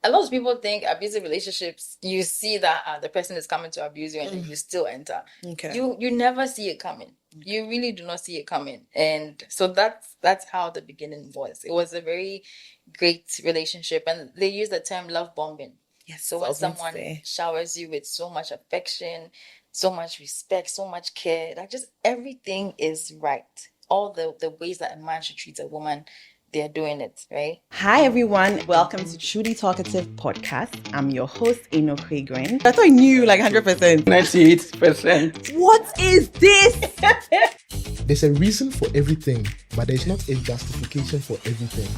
a lot of people think abusive relationships, you see that the person is coming to abuse you and then you still enter. Okay. You never see it coming. You really do not see it coming. And so that's how the beginning was. It was a very great relationship. And they use the term love bombing. Yes. So when someone showers you with so much affection, so much respect, so much care, that just everything is right. All the ways that a man should treat a woman, they're doing it, right? Hi everyone, welcome to Truly Talkative Podcast. I'm your host, Eno Craigren. I thought I knew like 100%. 98%. What is this? There's a reason for everything, but there's not a justification for everything.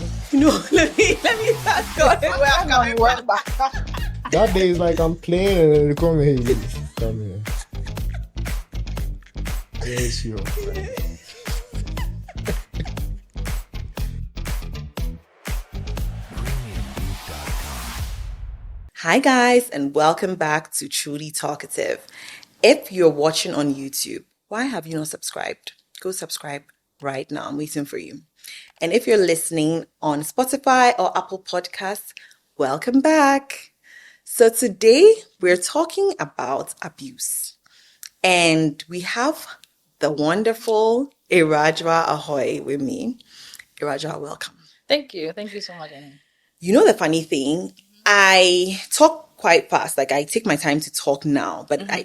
No, let me start going where I'm coming from. That day is like I'm playing and they come here. Come here. Yes, you. Hi guys, and welcome back to Truly Talkative. If you're watching on YouTube, why have you not subscribed? Go subscribe right now. I'm waiting for you. And if you're listening on Spotify or Apple Podcasts, welcome back. So today we're talking about abuse. And we have the wonderful Ewuradwoa Ahwoi with me. Ewuradwoa, welcome. Thank you. Thank you so much, Annie. You know the funny thing? I talk quite fast. Like I take my time to talk now, but I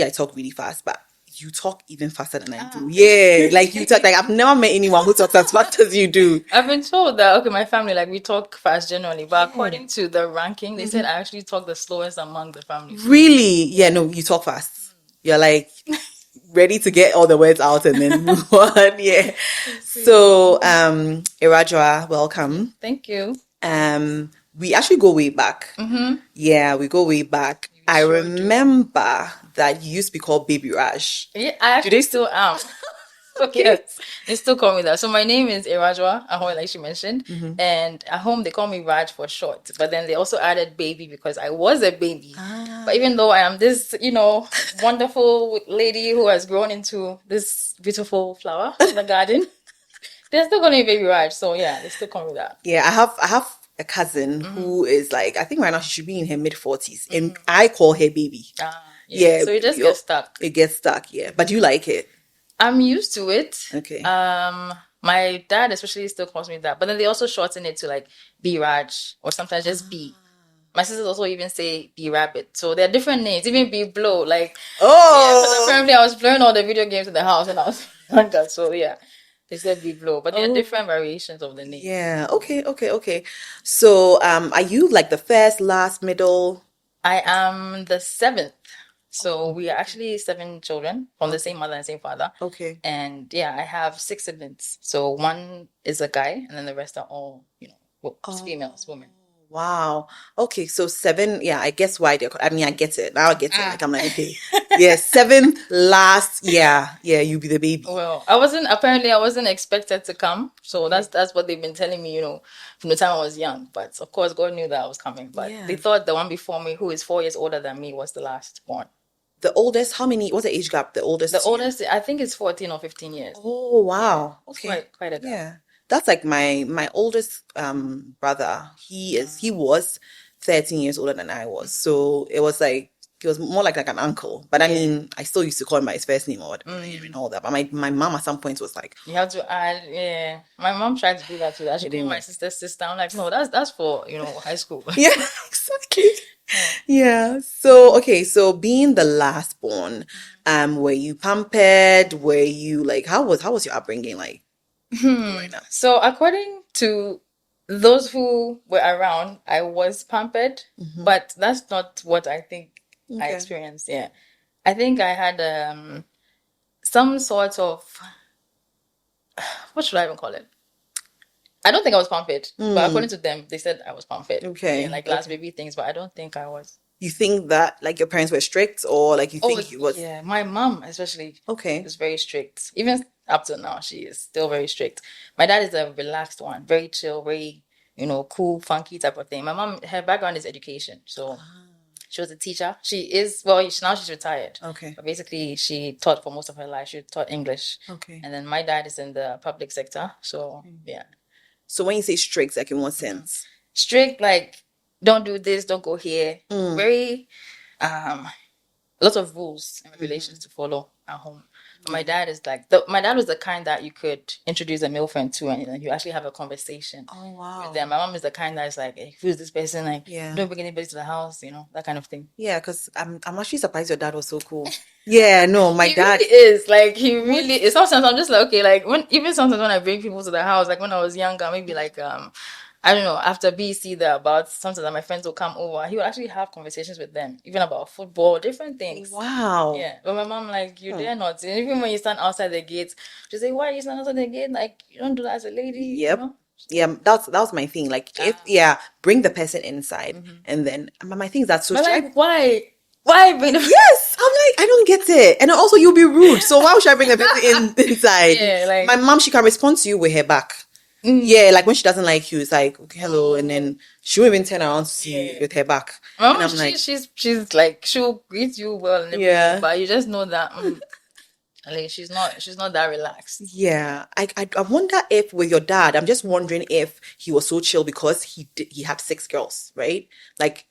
talk really fast, but you talk even faster than I do. Yeah. Like you talk, like I've never met anyone who talks as fast as you do. I've been told that, okay, my family, like we talk fast generally, but according to the ranking, they said I actually talk the slowest among the families. Really? Yeah, no, you talk fast. You're like ready to get all the words out and then move on. Yeah. So, Ewuradwoa, welcome. Thank you. We actually go way back. Yeah, we go way back. I remember that you used to be called Baby Raj. Yeah, I actually still am. Okay. Yes, they still call me that. So my name is Ewuradwoa Ahwoi, like she mentioned. And at home, they call me Raj for short. But then they also added baby because I was a baby. But even though I am this, wonderful lady who has grown into this beautiful flower in the garden, they're still calling me Baby Raj. So yeah, they still call me that. Yeah, I have a cousin who is like, I think right now she should be in her mid-40s. And I call her baby. Yeah. So it just gets stuck. It gets stuck, yeah. But you like it? I'm used to it. Okay. My dad especially still calls me that. But then they also shorten it to like B Raj or sometimes just B. My sisters also even say B Rabbit. So there are different names. Even B Blow. Like, because apparently I was playing all the video games in the house and I was younger. So yeah. They said B Blow, but there are different variations of the name. Yeah. Okay. So, are you like the first, last, middle? I am the seventh. So we are actually 7 children from the same mother and same father. Okay. And yeah, I have 6 siblings. So one is a guy, and then the rest are all, females, women. Wow. Okay, so 7. Yeah, I guess why they're. I mean, I get it now. I get it. Like I'm like, okay, yeah, 7 last. Yeah, you be the baby. Well, I wasn't expected to come. So that's what they've been telling me, from the time I was young. But of course, God knew that I was coming. But they thought the one before me, who is 4 years older than me, was the last born. The oldest? How many? What's the age gap? The oldest? The oldest, I think, it's 14 or 15 years. Oh wow. Okay, quite a gap. Yeah. That's like my oldest brother. He was 13 years older than I was. So it was like he was more like an uncle. But I mean, I still used to call him by his first name or and all that. But my mom at some point was like, you have to add. Yeah, my mom tried to do that too. I should call my sister's sister. I'm like, no, that's for high school. Yeah, exactly. Yeah. So okay. So being the last born, were you pampered? Were you like how was your upbringing like? Right now? So according to those who were around, I was pampered, but that's not what I think I experienced. Yeah, I think I had some sort of, what should I even call it? I don't think I was pampered, but according to them, they said I was pampered. Okay, like last baby things, but I don't think I was. You think that like your parents were strict, or like you think it was? Yeah, my mom especially. Okay, was very strict. Even up to now, she is still very strict. My dad is a relaxed one, very chill, very cool, funky type of thing. My mom, her background is education, so she was a teacher. She is now she's retired. Okay, but basically she taught for most of her life. She taught English. Okay, and then my dad is in the public sector, so yeah. So when you say strict, like in what sense? Strict, like don't do this, don't go here. Very lots of rules and regulations to follow at home. But my dad is like my dad was the kind that you could introduce a male friend to, and you actually have a conversation. Oh wow. With them. My mom is the kind that's like, hey, who's this person? Like, Yeah. don't bring anybody to the house, that kind of thing. Yeah, because I'm actually surprised your dad was so cool. Yeah, no, my dad really is like he really is. Sometimes I'm just like, okay, like sometimes when I bring people to the house, like when I was younger, maybe like I don't know, after BC there about sometimes that my friends will come over, he would actually have conversations with them, even about football, different things. Wow. Yeah. But my mom, like, you dare not. And even when you stand outside the gate, she say, why are you standing outside the gate? Like, you don't do that as a lady. Yep. Yeah, that was my thing. Like, bring the person inside, and then my thing is that so. But like, why? Why bring the? Yes, I'm like, I don't get it. And also, you'll be rude. So why should I bring the person inside? Yeah, like my mom, she can respond to you with her back. Yeah, like when she doesn't like you, it's like, okay, hello, and then she won't even turn around to see you with her back. My mom, she's like, she'll greet you well and everything, but you just know that. Like she's not that relaxed. Yeah, I wonder if with your dad, I'm just wondering if he was so chill because he had 6 girls, right? Like,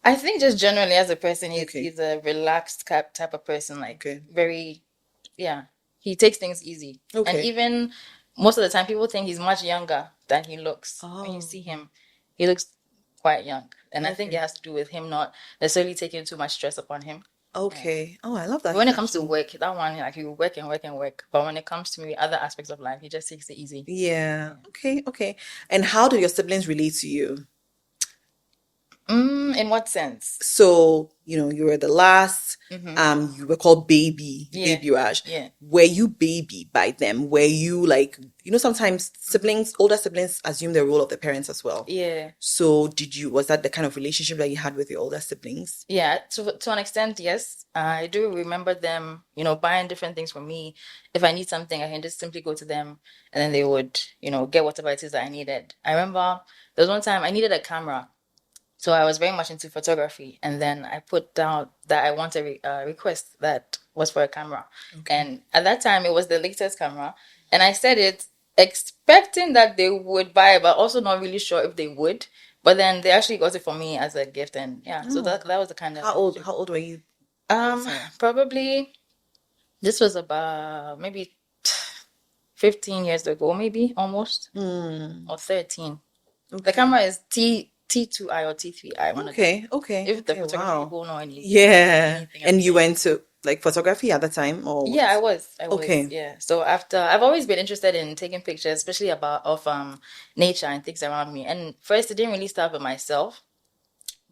I think just generally as a person, he's a relaxed type of person. Like very, he takes things easy. And even most of the time, people think he's much younger than he looks. When you see him, he looks quite young, and I think it has to do with him not necessarily taking too much stress upon him. Okay. Oh, I love that. When it comes to work, that one, like, he will work and work and work. But when it comes to maybe other aspects of life, he just takes it easy. Yeah. Okay. And how do your siblings relate to you? In what sense? So, you were the last. You were called baby Raj. Yeah. Were you baby by them? Were you like, sometimes older siblings assume the role of the parents as well. Yeah. So was that the kind of relationship that you had with your older siblings? Yeah, to an extent, yes. I do remember them, buying different things for me. If I need something, I can just simply go to them, and then they would, get whatever it is that I needed. I remember there was one time I needed a camera. So I was very much into photography, and then I put down that I wanted a request that was for a camera. Okay. And at that time, it was the latest camera, and I said it expecting that they would buy it, but also not really sure if they would. But then they actually got it for me as a gift, and so that was the kind of. How old were you? Probably this was about maybe 15 years ago, maybe almost, or 13. Okay. The camera is T2i or T3i. Okay. If the photography people know anything. Yeah. And you went to like photography at the time, or? Yeah, I was. Okay. Yeah. So after, I've always been interested in taking pictures, especially of nature and things around me. And first, it didn't really start with myself,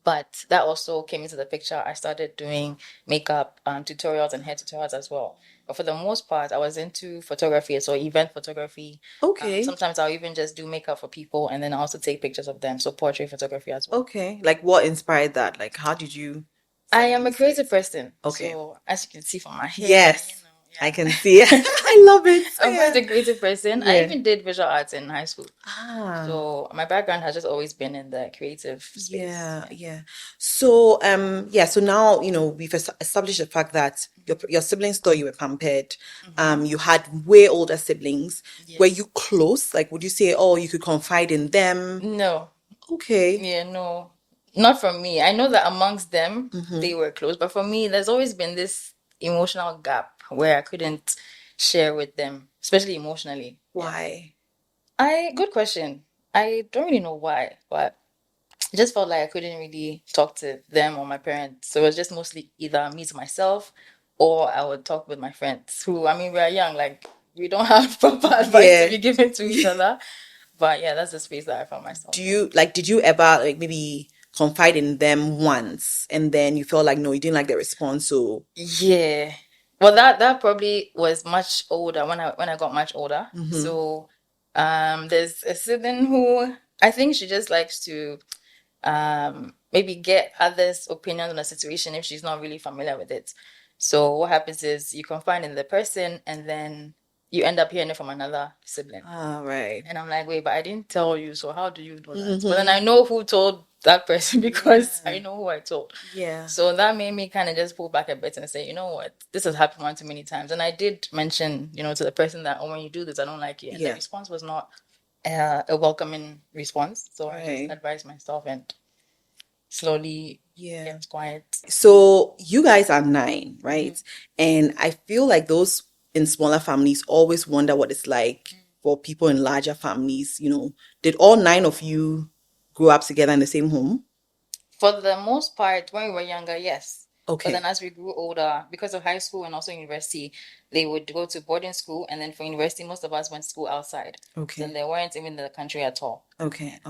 but that also came into the picture. I started doing makeup tutorials and hair tutorials as well. But for the most part, I was into photography, so event photography. Okay. Sometimes I'll even just do makeup for people, and then I also take pictures of them. So portrait photography as well. Okay. Like, what inspired that? Like, how did you? I am a creative person. Okay. So as you can see from my hair. Yes. I can see. I love it. I'm quite a creative person. I even did visual arts in high school. So my background has just always been in the creative space. Yeah. So so now we've established the fact that your siblings thought you were pampered. You had way older siblings. Yes. Were you close? Like, would you say, you could confide in them? No. Okay. Yeah, no. Not from me. I know that amongst them they were close, but for me there's always been this emotional gap where I couldn't share with them, especially emotionally. Why? Good question. I don't really know why, but I just felt like I couldn't really talk to them or my parents. So it was just mostly either me to myself, or I would talk with my friends who, I mean, we are young, like we don't have proper advice to be given to each other. But yeah, that's the space that I found myself. Did you ever maybe confide in them once and then you felt like, no, you didn't like the response? So yeah. Well, that probably was much older when I got much older. So there's a sibling who I think she just likes to maybe get others' opinions on a situation if she's not really familiar with it. So what happens is you confide in the person and then you end up hearing it from another sibling. Right. And I'm like, wait, but I didn't tell you, so how do you know that? But then I know who told that person because I know who I told. Yeah. So that made me kind of just pull back a bit and say, you know what, this has happened one too many times. And I did mention, to the person that, when you do this, I don't like it. And the response was not a welcoming response. So I just advised myself and slowly Yeah. gets quiet. So you guys are 9, right? Mm-hmm. And I feel like those in smaller families always wonder what it's like for people in larger families. Did all 9 of you grow up together in the same home? For the most part, when we were younger, yes. But Okay. then as we grew older, because of high school and also university, they would go to boarding school. And then for university, most of us went to school outside. Okay. Then they weren't even in the country at all. Okay.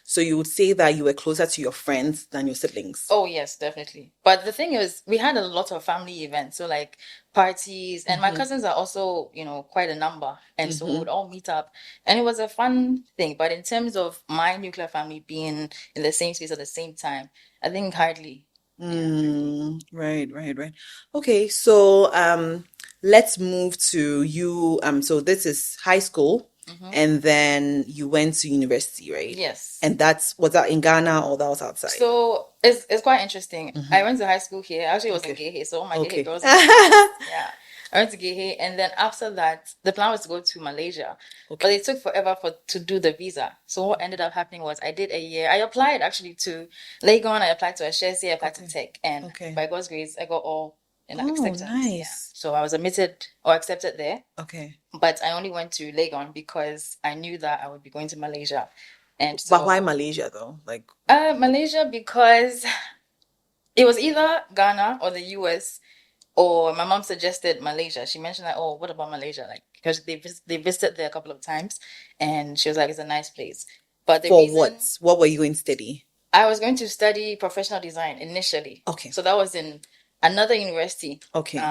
So you would say that you were closer to your friends than your siblings? Oh, yes, definitely. But the thing is, we had a lot of family events. So like parties, and my cousins are also, quite a number. And so we would all meet up. And it was a fun thing. But in terms of my nuclear family being in the same space at the same time, I think hardly. Right. Okay, so let's move to you. So this is high school, and then you went to university, right? Yes. And was that in Ghana or that was outside? So it's quite interesting. I went to high school here. Actually, it was in Gehe, so all my Gehe girls. Yeah. I went to Gehe, and then after that, the plan was to go to Malaysia, but it took forever to do the visa. So what ended up happening was I did a year. I applied actually to Legon. I applied to Ashesi. I applied to Tech, and by God's grace, I got all acceptance. Nice. Yeah. So I was admitted or accepted there. Okay. But I only went to Legon because I knew that I would be going to Malaysia. And so, but why Malaysia though? Like Malaysia, because it was either Ghana or the US, or my mom suggested Malaysia. She mentioned that, oh, what about Malaysia? Like, because they visited there a couple of times, and she was like, it's a nice place. But for what were you going to study? I was going to study professional design initially. Okay. So that was in another university. Okay.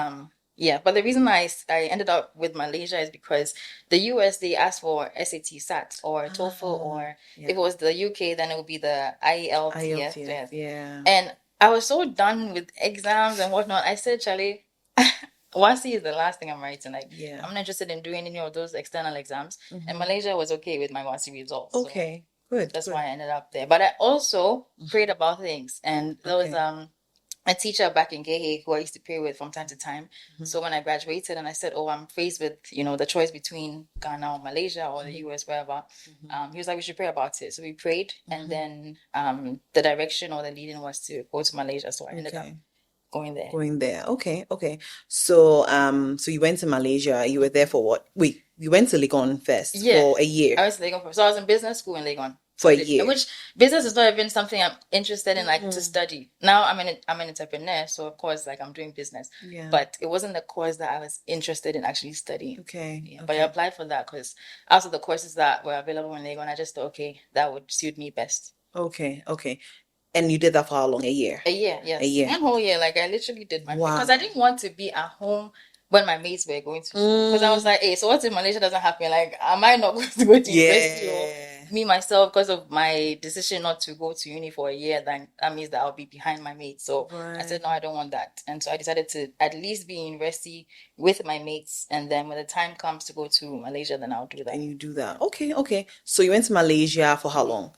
Yeah, but the reason I ended up with Malaysia is because the US, they asked for SAT SAT or TOEFL, or if it was the UK, then it would be the IELTS. Yeah. And I was so done with exams and whatnot. I said, Charlie, WASI is the last thing I'm writing. Like, I'm not interested in doing any of those external exams. And Malaysia was okay with my WASI results. Okay, so good. That's why I ended up there. But I also prayed about things, and there was a teacher back in Gehe who I used to pray with from time to time. So when I graduated and I said, oh, I'm faced with, the choice between Ghana or Malaysia or the US, wherever, he was like, we should pray about it. So we prayed, and then the direction or the leading was to go to Malaysia. So I ended up going there. Okay. So so you went to Malaysia. You were there for what? Wait, you went to Legon first for a year. I went to Legon first. So I was in business school in Legon for a year. Which business is not even something I'm interested in, like to study. Now I'm an entrepreneur, so of course, like I'm doing business. Yeah. But it wasn't the course that I was interested in actually studying. Okay. Yeah, but I applied for that because out of the courses that were available in Legon, I just thought, okay, that would suit me best. Okay. And you did that for how long? A year? A year, yes. A year. 1 whole year. Like I literally did my because I didn't want to be at home when my mates were going to school. Because I was like, hey, so what if Malaysia doesn't happen? Like, am I not going to go to university? Or me, myself, because of my decision not to go to uni for a year, then that means that I'll be behind my mates. So I said, no, I don't want that. And so I decided to at least be in university with my mates. And then when the time comes to go to Malaysia, then I'll do that. And you do that. Okay. So you went to Malaysia for how long?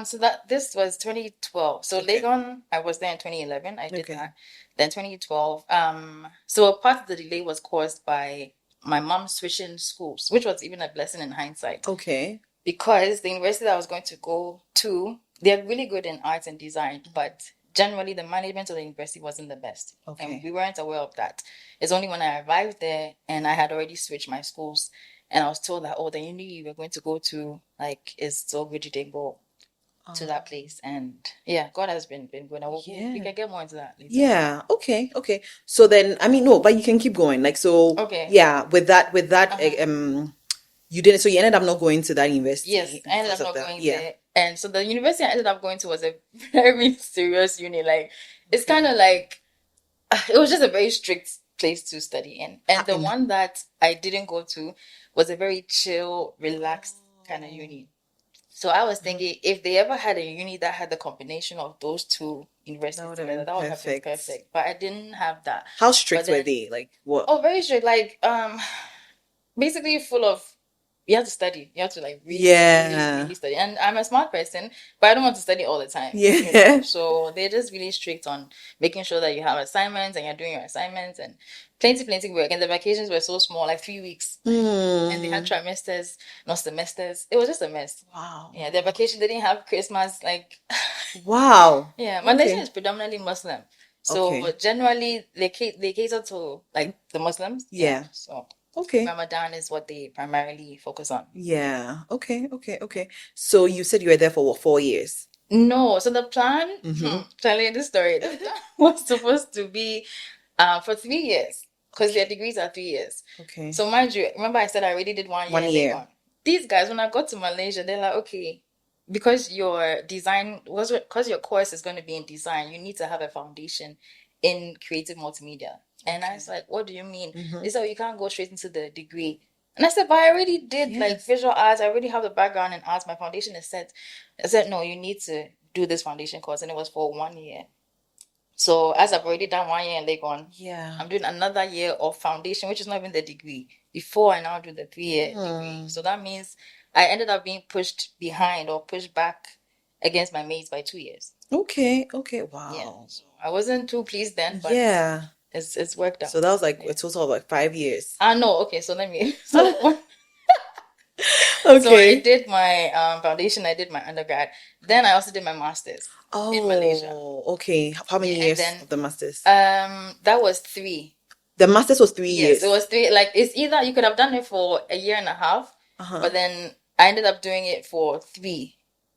So this was 2012. So Legon, I was there in 2011. I did that. Then 2012. So a part of the delay was caused by my mom switching schools, which was even a blessing in hindsight. Okay. Because the university that I was going to go to, they're really good in arts and design, but generally the management of the university wasn't the best. Okay. And we weren't aware of that. It's only when I arrived there and I had already switched my schools, and I was told that, oh, the uni you were going to go to, like, is so good you didn't go to that place. And yeah, God has been good. We can get more into that later. Yeah. Okay. So then, I mean, no, but you can keep going. Like, so, yeah, with that, you didn't, so you ended up not going to that university. Yes, I ended up not going there. And so the university I ended up going to was a very serious uni. Like, it's kind of like, it was just a very strict place to study in. And the one that I didn't go to was a very chill, relaxed kind of uni. So I was thinking, if they ever had a uni that had the combination of those two universities together, that would have been perfect. But I didn't have that. How strict were they? Like what? Oh, very strict. Like, basically full of you have to study. You have to like really, Yeah. really study. And I'm a smart person, but I don't want to study all the time. Yeah. You know? So they're just really strict on making sure that you have assignments and you're doing your assignments and plenty work. And the vacations were so small, like 3 weeks. And they had trimesters, not semesters. It was just a mess. Wow. Yeah, their vacation, they didn't have Christmas. Like, Wow. yeah, Malaysia Okay. is predominantly Muslim. So Okay. generally, they cater to like the Muslims. Yeah. So Okay. Ramadan is what they primarily focus on. Yeah. Okay. So you said you were there for what, 4 years? No, so the plan, telling you this story, the plan was supposed to be for 3 years because their degrees are 3 years. Okay. So mind you, remember I said I already did 1 year. 1 year. On. These guys, when I got to Malaysia, they're like, okay, because your course is going to be in design, you need to have a foundation in creative multimedia. And I was like, what do you mean? They said, oh, you can't go straight into the degree. And I said, but I already did like visual arts. I already have the background in arts. My foundation is set. I said, no, you need to do this foundation course. And it was for 1 year. So as I've already done 1 year in Legon, I'm doing another year of foundation, which is not even the degree, before I now do the 3-year degree. So that means I ended up being pushed behind or pushed back against my mates by 2 years. Okay. Wow. Yeah. So I wasn't too pleased then, but it's worked out. So that was like a total of like 5 years. No, okay, so let me so Okay. So I did my foundation, I did my undergrad. Then I also did my master's in Malaysia. Okay. How many years of the master's? That was 3. The master's was 3 years. Yes, it was 3. Like, it's either you could have done it for a year and a half, but then I ended up doing it for 3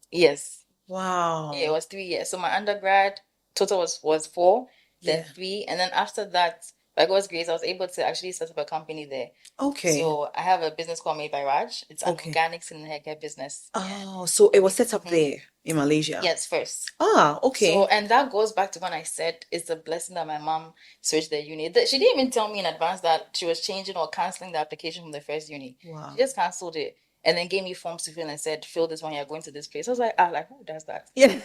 years. Wow. Yeah, it was 3 years. So my undergrad total was 4, then 3, and then after that, by God's grace, I was able to actually set up a company there. Okay. So I have a business called Made by Radw. It's an organics and hair care business. Oh, so it was set up there in Malaysia? Yes, first. Okay. So, and that goes back to when I said it's a blessing that my mom switched the uni. She didn't even tell me in advance that she was changing or cancelling the application from the first uni. Wow. She just cancelled it and then gave me forms to fill and said, fill this one, you're going to this place. I was like, who does that? Yeah.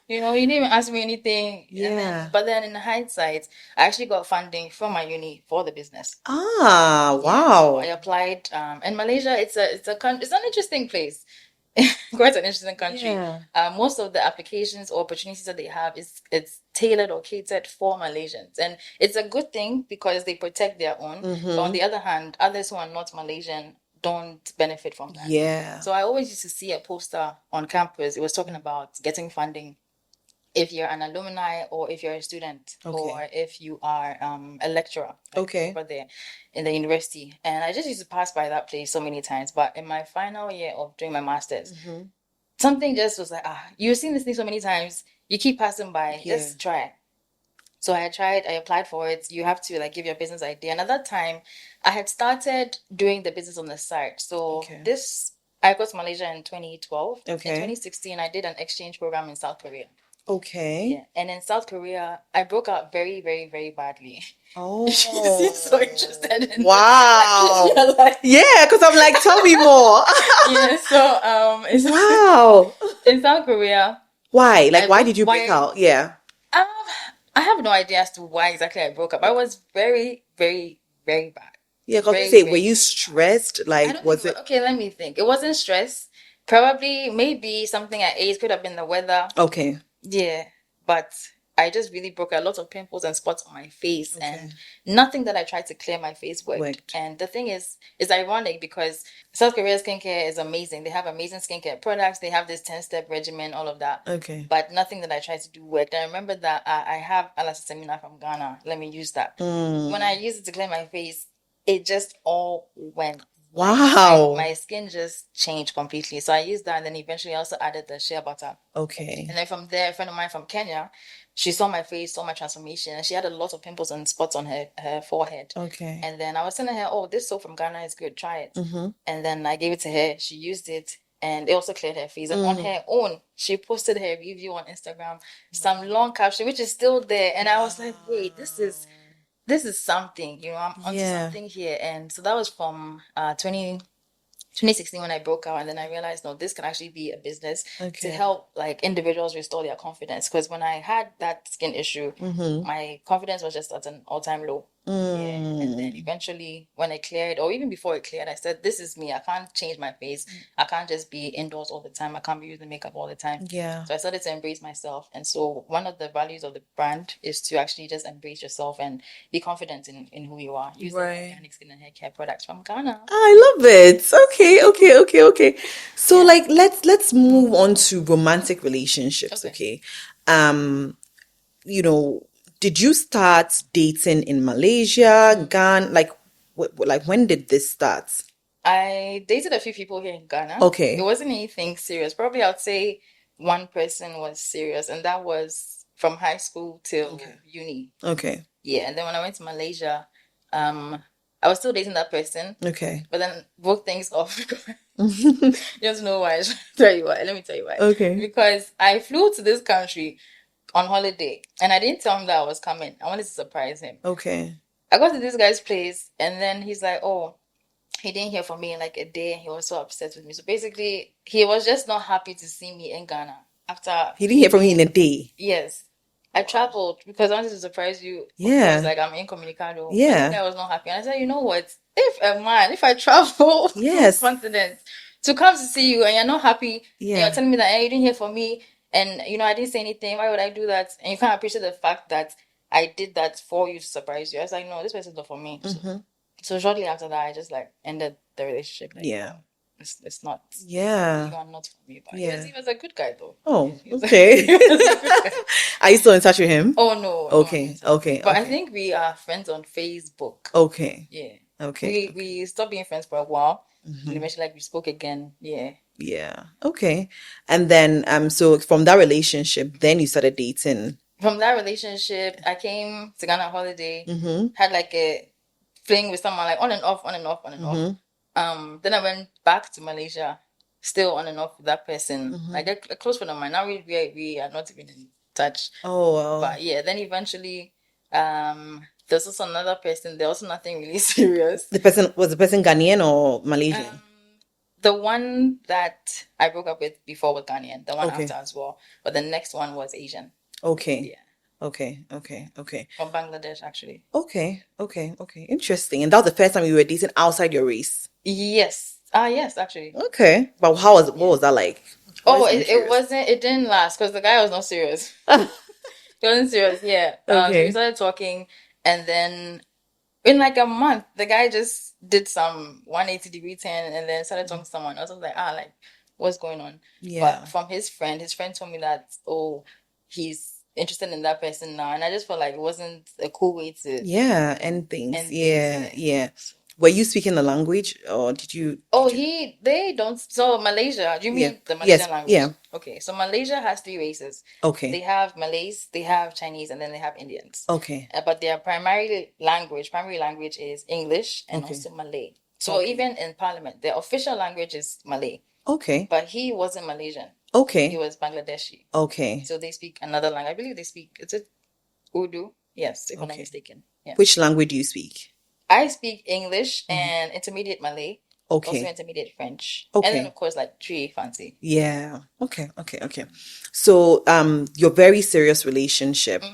You didn't even ask me anything. Yeah. But then in hindsight, I actually got funding from my uni for the business. Wow. So I applied. And Malaysia, it's an interesting place. Quite an interesting country. Yeah. Most of the applications or opportunities that they have it's tailored or catered for Malaysians, and it's a good thing because they protect their own. But on the other hand, others who are not Malaysian don't benefit from that. Yeah. So I always used to see a poster on campus. It was talking about getting funding if you're an alumni or if you're a student or if you are a lecturer over there in the university. And I just used to pass by that place so many times. But in my final year of doing my master's, something just was like, you've seen this thing so many times, you keep passing by, just try. So I tried, I applied for it. You have to like give your business idea. And at that time, I had started doing the business on the side. So I got to Malaysia in 2012. In 2016, I did an exchange program in South Korea. Okay. Yeah. And in South Korea, I broke out very, very, very badly. Oh. You seem so interested in wow. Yeah, because I'm like, tell me more. Yeah, so wow. In South Korea. Why? Like, why did you break out? Yeah. I have no idea as to why exactly I broke up. I was very, very, very bad. Yeah, because you say, were you stressed? Like, was it? Okay, let me think. It wasn't stress. Probably, maybe something I ate. Could have been the weather. Okay. Yeah, but I just really broke a lot of pimples and spots on my face, and nothing that I tried to clear my face worked. And the thing is, it's ironic because South Korea's skincare is amazing. They have amazing skincare products. They have this 10-step regimen, all of that. Okay. But nothing that I tried to do worked. I remember that I have alastasemina from Ghana. Let me use that. When I used it to clear my face, it just all went. Wow. My skin just changed completely. So I used that, and then eventually I also added the shea butter. Okay. And then from there, a friend of mine from Kenya, she saw my face, saw my transformation, and she had a lot of pimples and spots on her forehead. Okay. And then I was telling her, oh, this soap from Ghana is good, try it. And then I gave it to her. She used it, and it also cleared her face. And on her own, she posted her review on Instagram, some long caption, which is still there. And I was like, wait, this is something, I'm onto something here. And so that was from 2016 when I broke out, and then I realized, no, this can actually be a business to help like individuals restore their confidence. Because when I had that skin issue, my confidence was just at an all-time low. Yeah. And then eventually, when it cleared, or even before it cleared, I said, "This is me. I can't change my face. I can't just be indoors all the time. I can't be using makeup all the time." Yeah. So I started to embrace myself. And so one of the values of the brand is to actually just embrace yourself and be confident in who you are. Using organic skin and hair care products from Ghana. I love it. Okay. So like let's move on to romantic relationships, okay? You know, did you start dating in Malaysia, Ghana? Like when did this start? I dated a few people here in Ghana. Okay. It wasn't anything serious. Probably I'd say one person was serious, and that was from high school till uni. Okay. Yeah, and then when I went to Malaysia, I was still dating that person. Okay. But then broke things off. You don't know why. Let me tell you why. Okay. Because I flew to this country on holiday, and I didn't tell him that I was coming. I wanted to surprise him. Okay. I got to this guy's place, and then he's like, "Oh, he didn't hear from me in like a day, and he was so upset with me." So basically, he was just not happy to see me in Ghana after He didn't hear from you in a day. Yes. I traveled because I wanted to surprise you. Yeah. Of course, like I'm incommunicado. Yeah. I was not happy. And I said, you know what? If I travel Yes. from continent to come to see you and you're not happy, and you're telling me that you didn't hear from me, and I didn't say anything, why would I do that? And you can't appreciate the fact that I did that for you to surprise you. I was like, no, this person's not for me. So shortly after that, I just like ended the relationship. Like, it's not. Yeah. You are not for me. But he was a good guy though. Oh, okay. Are you still in touch with him? Oh no. Okay. Okay. But I think we are friends on Facebook. Okay. Yeah. Okay. We stopped being friends for a while. Eventually, like we spoke again. Yeah. Yeah. Okay. And then so from that relationship, then you started dating. From that relationship, I came to Ghana on holiday. Had like a fling with someone, like on and off. Then I went back to Malaysia, still on and off with that person. Like a close friend of mine. Now we are not even in touch. Oh wow. But yeah, then eventually, there's also another person. There was nothing really serious. Was the person Ghanaian or Malaysian? The one that I broke up with before was Ghanaian. The one after as well. But the next one was Asian. Okay. Yeah. Okay. From Bangladesh, actually. Okay. Interesting. And that was the first time you were dating outside your race? Yes. Yes, actually. Okay. But what was that like? It didn't last because the guy was not serious. He wasn't serious, yeah. So we started talking, and then in like a month, the guy just did some 180-degree turn and then started talking to someone else. I was like, like, what's going on? Yeah. But from his friend told me that, he's interested in that person now. And I just felt like it wasn't a cool way to end things. Yeah. Were you speaking the language or did you? They don't. So Malaysia, do you mean the Malaysian language? Yeah. Okay, so Malaysia has 3 races. Okay. They have Malays, they have Chinese, and then they have Indians. Okay. But their primary language is English and also Malay. So even in Parliament, their official language is Malay. Okay. But he wasn't Malaysian. Okay. He was Bangladeshi. Okay. So they speak another language. I believe they speak, is it Urdu? Yes, if I'm not mistaken. Yeah. Which language do you speak? I speak English and intermediate Malay. Okay. Also intermediate French. Okay. And then of course like Tree Fancy. Yeah. Okay. So your very serious relationship,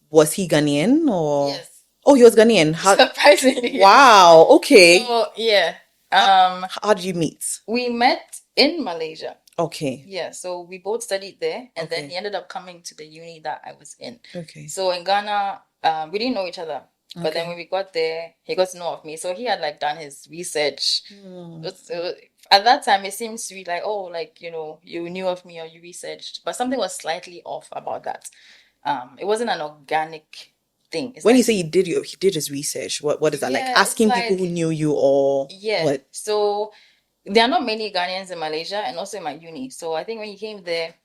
was he Ghanaian or? Yes. Oh, he was Ghanaian. Surprisingly. Wow. Okay. So yeah. How did you meet? We met in Malaysia. Okay. Yeah, so we both studied there, and then he ended up coming to the uni that I was in. Okay. So in Ghana, we didn't know each other. But then when we got there, he got to know of me. So he had like done his research. At that time, it seems to be like, you knew of me or you researched. But something was slightly off about that. It wasn't an organic thing. When you say he did his research, what is that? Like asking people who knew you or what? So there are not many Ghanaians in Malaysia and also in my uni. So I think when he came there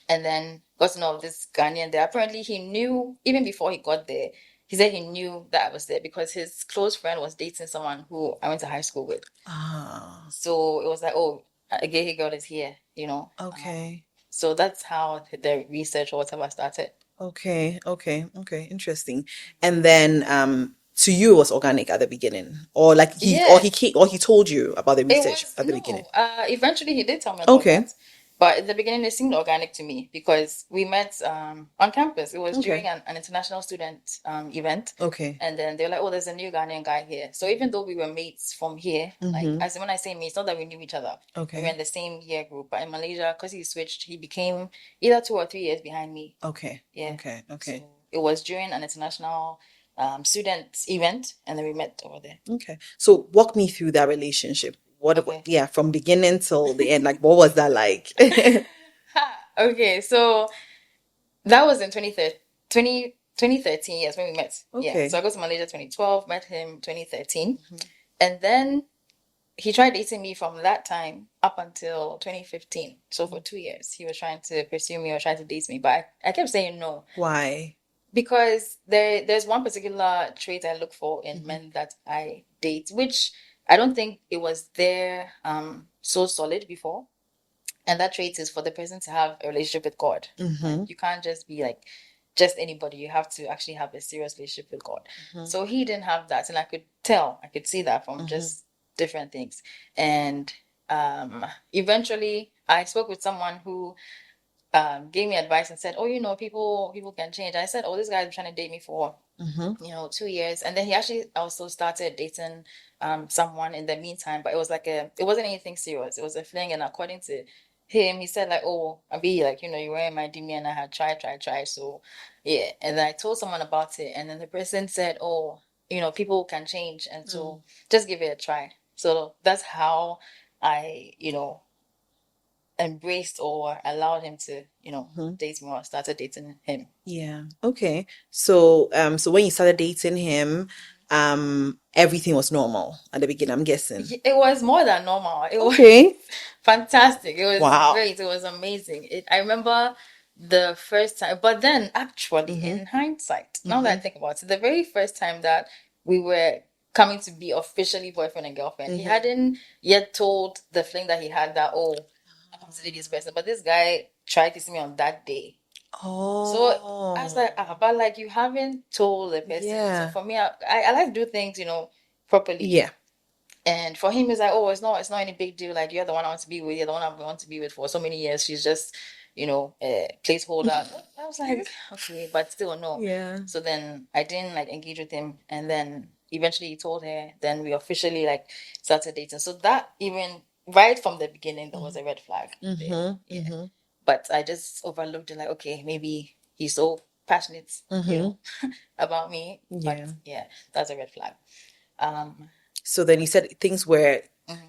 and then got to know of this Ghanaian there, apparently he knew, even before he got there, he said he knew that I was there because his close friend was dating someone who I went to high school with. So it was like, a gay girl is here, Okay. So that's how the research or whatever started. Okay. Interesting. And then to you it was organic at the beginning, or like he told you about the research at the beginning. Eventually he did tell me about that. But in the beginning, it seemed organic to me because we met on campus. It was during an international student event. Okay. And then they're like, oh, there's a new Ghanaian guy here. So even though we were mates from here, like, as when I say mates, not that we knew each other. Okay. We were in the same year group. But in Malaysia, because he switched, he became either 2 or 3 years behind me. Okay. Yeah. Okay. So it was during an international student event, and then we met over there. Okay. So walk me through that relationship. From beginning till the end, like what was that like? Okay, so that was in 2013, yes, when we met. Okay. Yeah, so I got to Malaysia 2012, met him 2013. And then he tried dating me from that time up until 2015. So for 2 years, he was trying to pursue me or trying to date me. But I kept saying no. Why? Because there's one particular trait I look for in men that I date, which I don't think it was there so solid before. And that trait is for the person to have a relationship with God. Like, you can't just be like just anybody. You have to actually have a serious relationship with God. So he didn't have that. And I could see that from just different things. And eventually I spoke with someone who gave me advice and said, oh, people can change. And I said, oh, this guy's been trying to date me for 2 years. And then he actually also started dating someone in the meantime, but it wasn't anything serious. It was a fling. And according to him, he said like, oh, Abi, like, you were in my DM and I had tried. So yeah. And then I told someone about it. And then the person said, oh, people can change. And so just give it a try. So that's how I, embraced or allowed him to, date me or started dating him. Yeah. Okay. So so when you started dating him, everything was normal at the beginning, I'm guessing. It was more than normal. It was fantastic. It was great. It was amazing. I remember the first time, but then actually in hindsight, now that I think about it, the very first time that we were coming to be officially boyfriend and girlfriend, he hadn't yet told the fling that he had that, oh, I'm to this person, but this guy tried to see me on that day. Oh. So I was like, but like you haven't told the person. Yeah. So for me, I like to do things, properly. Yeah. And for him, it's like, oh, it's not any big deal. Like, you're the one I want to be with. You're the one I want to be with for so many years. She's just, a placeholder. I was like, okay, but still no. Yeah. So then I didn't like engage with him, and then eventually he told her. Then we officially like started dating. So that even right from the beginning, there was a red flag. Yeah. But I just overlooked it. Like, okay, maybe he's so passionate, about me. Yeah. But yeah, that's a red flag. So then you said things were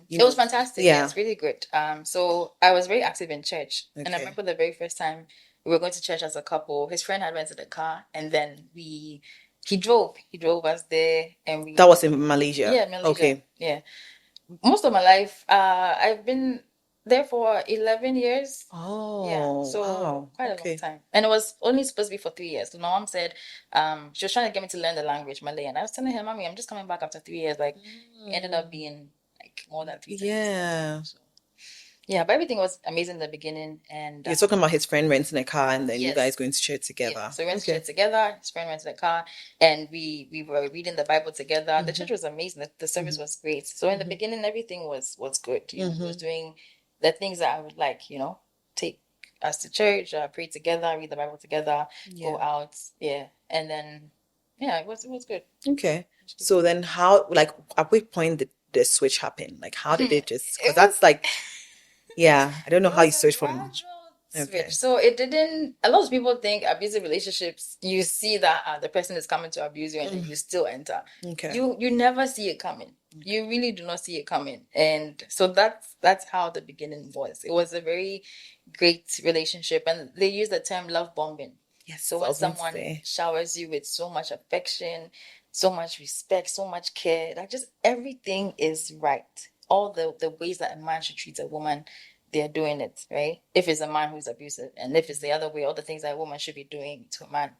it was fantastic. Yeah, it's really good. So I was very active in church, and I remember the very first time we were going to church as a couple. His friend had rented a car, and then he drove us there, and that was in Malaysia. Yeah, Malaysia. Okay. Yeah, most of my life, I've been there for 11 years. Oh, yeah. So wow. quite a long time. And it was only supposed to be for 3 years. So my mom said, she was trying to get me to learn the language, Malay. And I was telling her, Mommy, I'm just coming back after 3 years. Like, it ended up being like more than 3 times. Yeah. So, yeah, but everything was amazing in the beginning. And you're talking about his friend renting a car and then Yes. you guys going to church together. Yeah. So we went to church together. His friend rented a car, and we were reading the Bible together. The church was amazing. The service was great. So in the beginning, everything was good. He was doing the things that I would like, take us to church, pray together, read the Bible together, go out. Yeah. And then, yeah, it was good. Okay. So then how, like, at what point did the switch happen? Like, how did it just, because that's like, yeah, I don't know how you switch from. Switch. So it didn't. A lot of people think abusive relationships. You see that the person is coming to abuse you, and then you still enter. Okay. You never see it coming. You really do not see it coming, and so that's how the beginning was. It was a very great relationship, and they use the term love bombing. Yes. So when someone showers you with so much affection, so much respect, so much care, like just everything is right. All the ways that a man should treat a woman, they're doing it, right? If it's a man who's abusive, and if it's the other way, all the things that a woman should be doing to a man,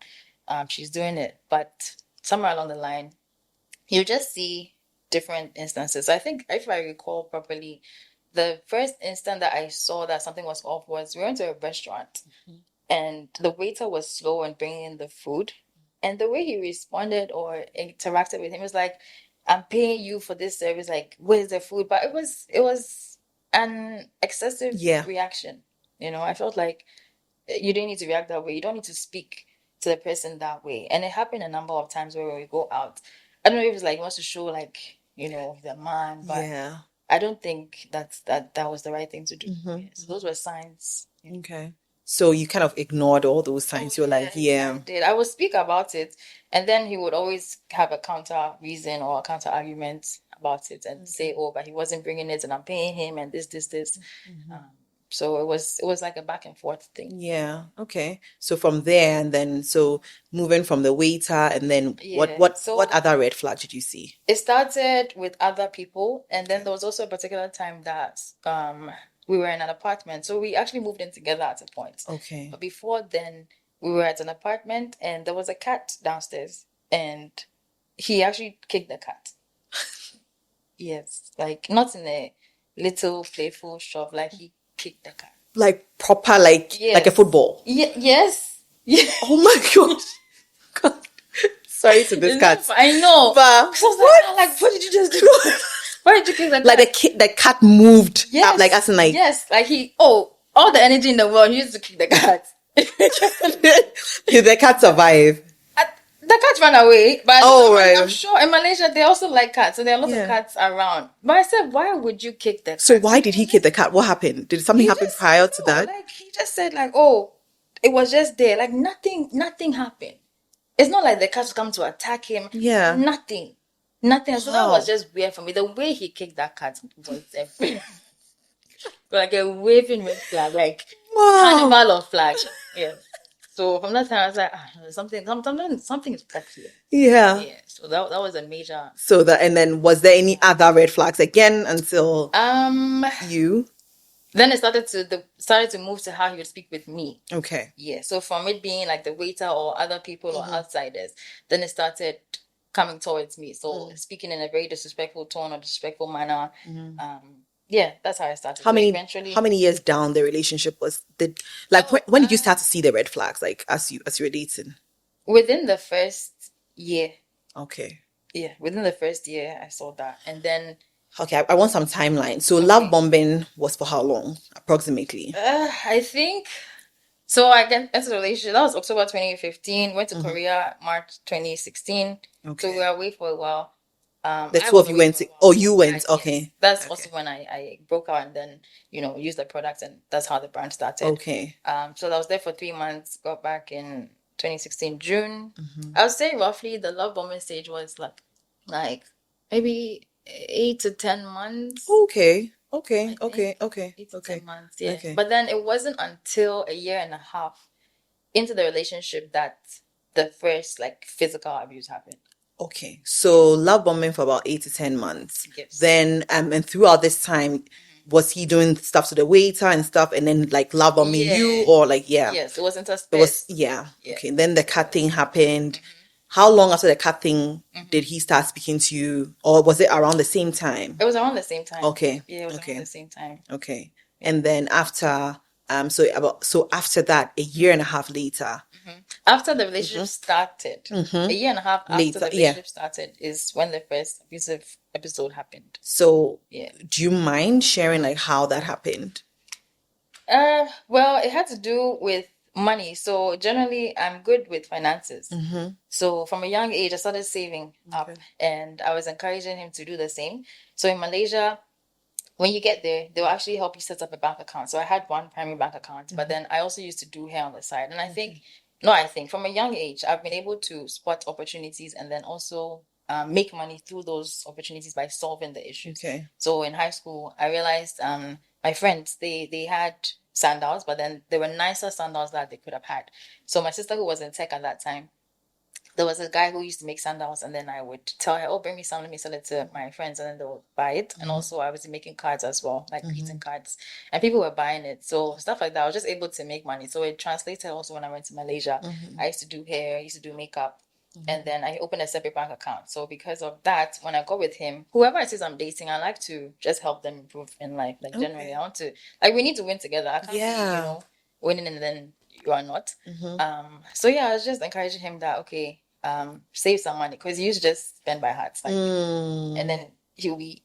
she's doing it. But somewhere along the line, you just see different instances. I think, if I recall properly, the first instant that I saw that something was off was we went to a restaurant, and the waiter was slow in bringing in the food, and the way he responded or interacted with him was like, I'm paying you for this service, like, where's the food? But it was an excessive reaction. I felt like you didn't need to react that way. You don't need to speak to the person that way. And it happened a number of times where we go out. I don't know if it's like he wants to show like, the man, but Yeah. I don't think that was the right thing to do. So those were signs. Okay. So you kind of ignored all those signs. You're like, I did. I would speak about it, and then he would always have a counter reason or a counter argument about it and say, "Oh, but he wasn't bringing it, and I'm paying him, and this." So it was like a back and forth thing. Yeah. Okay. So from there, and then so moving from the waiter, and then what So other red flag did you see? it started with other people, and then there was also a particular time that we were in an apartment. So we actually moved in together at a point. Okay. But before then, we were at an apartment, and there was a cat downstairs, and he actually kicked the cat. Yes, like not in a little playful shove, like he kicked the cat. Like proper, like Yes. a football. Yes. Oh my gosh. God. Sorry to this cat. I know. But So I was like, what did you just do? Why did you kick the cat? Like the cat moved. Yes. Like as in like Yes, like all the energy in the world, he used to kick the cat. Did the cat survive? The cat ran away, but right. I'm sure in Malaysia they also like cats, so there are lots of cats around. But I said, why would you kick the cat? So why did he kick the cat? What happened? Did something happen prior to that? Like he just said, like, oh, it was just there. Like nothing happened. It's not like the cat come to attack him. Yeah. Nothing. So that was just weird for me. The way he kicked that cat was like a waving red flag, like carnival of flags. Yeah. So from that time, I was like, something is off here. Yeah. Yeah. So that was a major. So that, and then was there any other red flags again until you? Then it started to move to how he would speak with me. Okay. Yeah. So from it being like the waiter or other people or outsiders, then it started coming towards me. So speaking in a very disrespectful tone or disrespectful manner. Yeah, that's how I started. How many years down the relationship was when did you start to see the red flags? Like as you were dating? Within the first year. Okay. Yeah, within the first year I saw that. And then okay, I want some timeline. So love bombing was for how long approximately? I think so. I got into the relationship. That was October 2015. Went to Korea March 2016. Okay. So we were away for a while. The two of you went to, you went, okay. Yes. That's also when I broke out and then, used the product, and that's how the brand started. Okay. So I was there for 3 months, got back in 2016, June. I would say roughly the love bombing stage was like maybe 8 to 10 months. Okay. 8 to 10 months, yeah. Okay. But then it wasn't until a year and a half into the relationship that the first physical abuse happened. Okay, so love bombing for about 8 to 10 months. Yes. Then, and throughout this time, was he doing stuff to the waiter and stuff, and then love bombing you, or Yes, it was interspersed. It was Okay. Then the cat thing happened. How long after the cat thing did he start speaking to you, or was it around the same time? It was around the same time. Okay. Yeah, it was around the same time. Okay, and then after so after that, a year and a half later. After the relationship started, a year and a half after the relationship started is when the first abusive episode happened. So, do you mind sharing how that happened? Well, it had to do with money. So generally, I'm good with finances. So from a young age, I started saving up, and I was encouraging him to do the same. So in Malaysia, when you get there, they'll actually help you set up a bank account. So I had one primary bank account, but then I also used to do hair on the side. And I think from a young age, I've been able to spot opportunities and then also make money through those opportunities by solving the issues. Okay. So in high school, I realized my friends, they had sandals, but then there were nicer sandals that they could have had. So my sister, who was in tech at that time, there was a guy who used to make sandals, and then I would tell her, oh, bring me some, let me sell it to my friends, and then they'll buy it. And also I was making cards as well, like greeting cards, and people were buying it. So stuff like that, I was just able to make money. So it translated also when I went to Malaysia. I used to do hair, I used to do makeup, and then I opened a separate bank account. So because of that, when I go with him, whoever it is I'm dating, I like to just help them improve in life. Generally, I want to, we need to win together. I can't be, winning and then you are not. So I was just encouraging him that, okay, save some money, because he used to just spend by heart, and then he'll be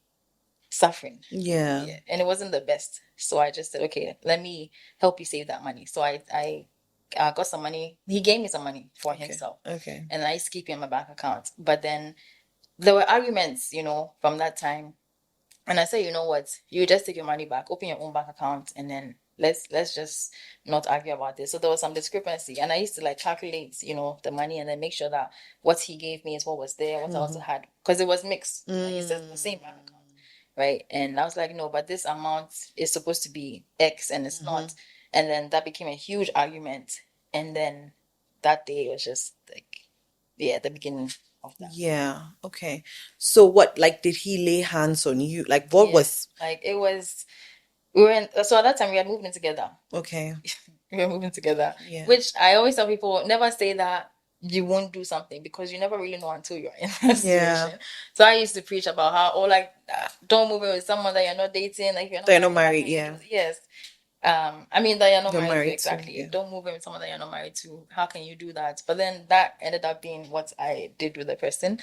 suffering. Yeah. Yeah, and it wasn't the best. So I just said, okay, let me help you save that money. So I got some money. He gave me some money for himself. Okay. And I used to keep it in my bank account. But then there were arguments, from that time. And I said, you know what? You just take your money back, open your own bank account, and then let's just not argue about this. So there was some discrepancy, and I used to like calculate, the money, and then make sure that what he gave me is what was there, what I also had, because it was mixed. Like it's the same bank account, right? And I was like, no, but this amount is supposed to be X, and it's not. And then that became a huge argument, and then that day was just like, yeah, the beginning of that. Yeah. Okay. So what, like, did he lay hands on you? Like, what Yeah, was, like it was. We were so at that time we had moved in together. okay. We were moving together. Yeah. Which I always tell people, never say that you won't do something because you never really know until you're in that situation. So I used to preach about how, don't move in with someone that you're not dating, like you're That you're not not married, how can you yeah. do- Yes. I mean that you're not You're married to, married to, exactly. yeah. Don't move in with someone that you're not married to. How can you do that? But then that ended up being what I did with the person.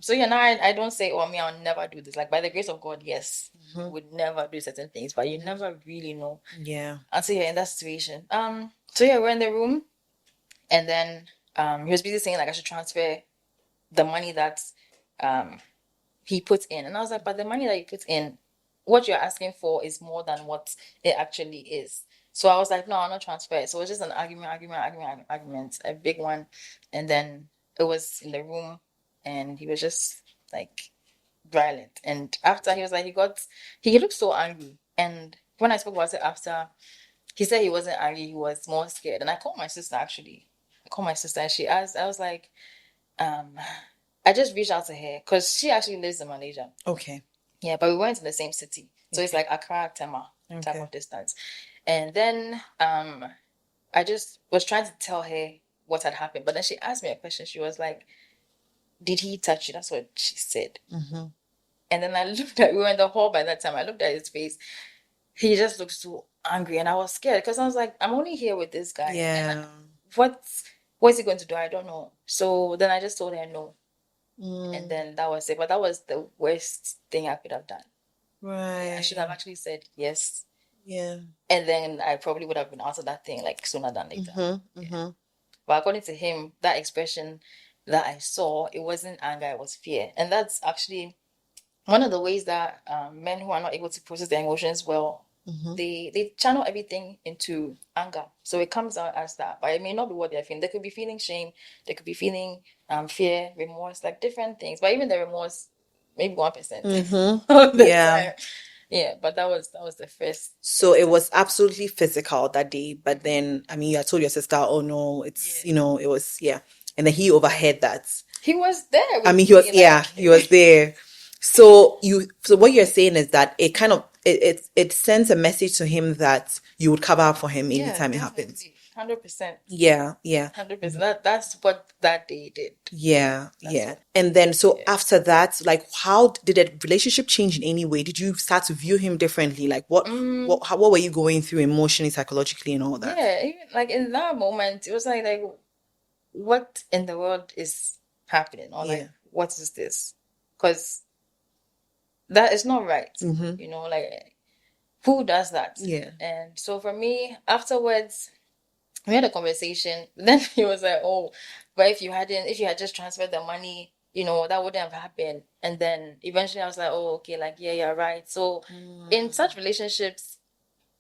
So yeah, now I don't say, oh, me, I'll never do this. Like by the grace of God, yes, you would never do certain things, but you never really know Yeah. until you're in that situation. So yeah, we're in the room, and then he was busy saying like I should transfer the money that he put in, and I was like, but the money that you put in, what you're asking for is more than what it actually is. So I was like, no, I'll not transfer it. So it was just an argument, a big one, and then it was in the room, and he was just like violent. And after he was like, he looked so angry, and when I spoke about it after, he said he wasn't angry, he was more scared. And I called my sister actually. I called my sister and she asked, I was like, I just reached out to her because she actually lives in Malaysia. Okay. Yeah, but we weren't in the same city. So it's like Accra, Tema type of distance. And then I just was trying to tell her what had happened. But then she asked me a question. She was like, did he touch you? That's what she said. And then we were in the hall by that time. I looked at his face. He just looked so angry, and I was scared because I was like, I'm only here with this guy. Yeah. And what is he going to do? I don't know. So then I just told her no. And then that was it. But that was the worst thing I could have done. Right. I should have actually said yes. Yeah. And then I probably would have been out of that thing like sooner than later. Yeah. But according to him, that expression that I saw, it wasn't anger, it was fear. And that's actually one of the ways that men who are not able to process their emotions well, they channel everything into anger. So it comes out as that. But it may not be what they're feeling. They could be feeling shame. They could be feeling fear, remorse, like different things. But even the remorse, maybe 1% of the time. Yeah, but that was the first. So it was absolutely physical that day. But then, I mean, I told your sister, oh no, it's, it was, yeah. And then he overheard that. He was there. I mean, he was, he was there. So what you're saying is that it kind of, it sends a message to him that you would cover up for him anytime it happens. 100%. Yeah. 100%. That's what that day did. Yeah. And then, so after that, like, how did the relationship change in any way? Did you start to view him differently? Like, what were you going through emotionally, psychologically, and all that? Yeah, even, like in that moment, it was like what in the world is happening, or like what is this? Because that is not right. Like who does that? Yeah. And so for me, afterwards, we had a conversation. Then he was like, "Oh, but if you had just transferred the money, that wouldn't have happened." And then eventually, I was like, "Oh, okay, like yeah, you're right." So in such relationships,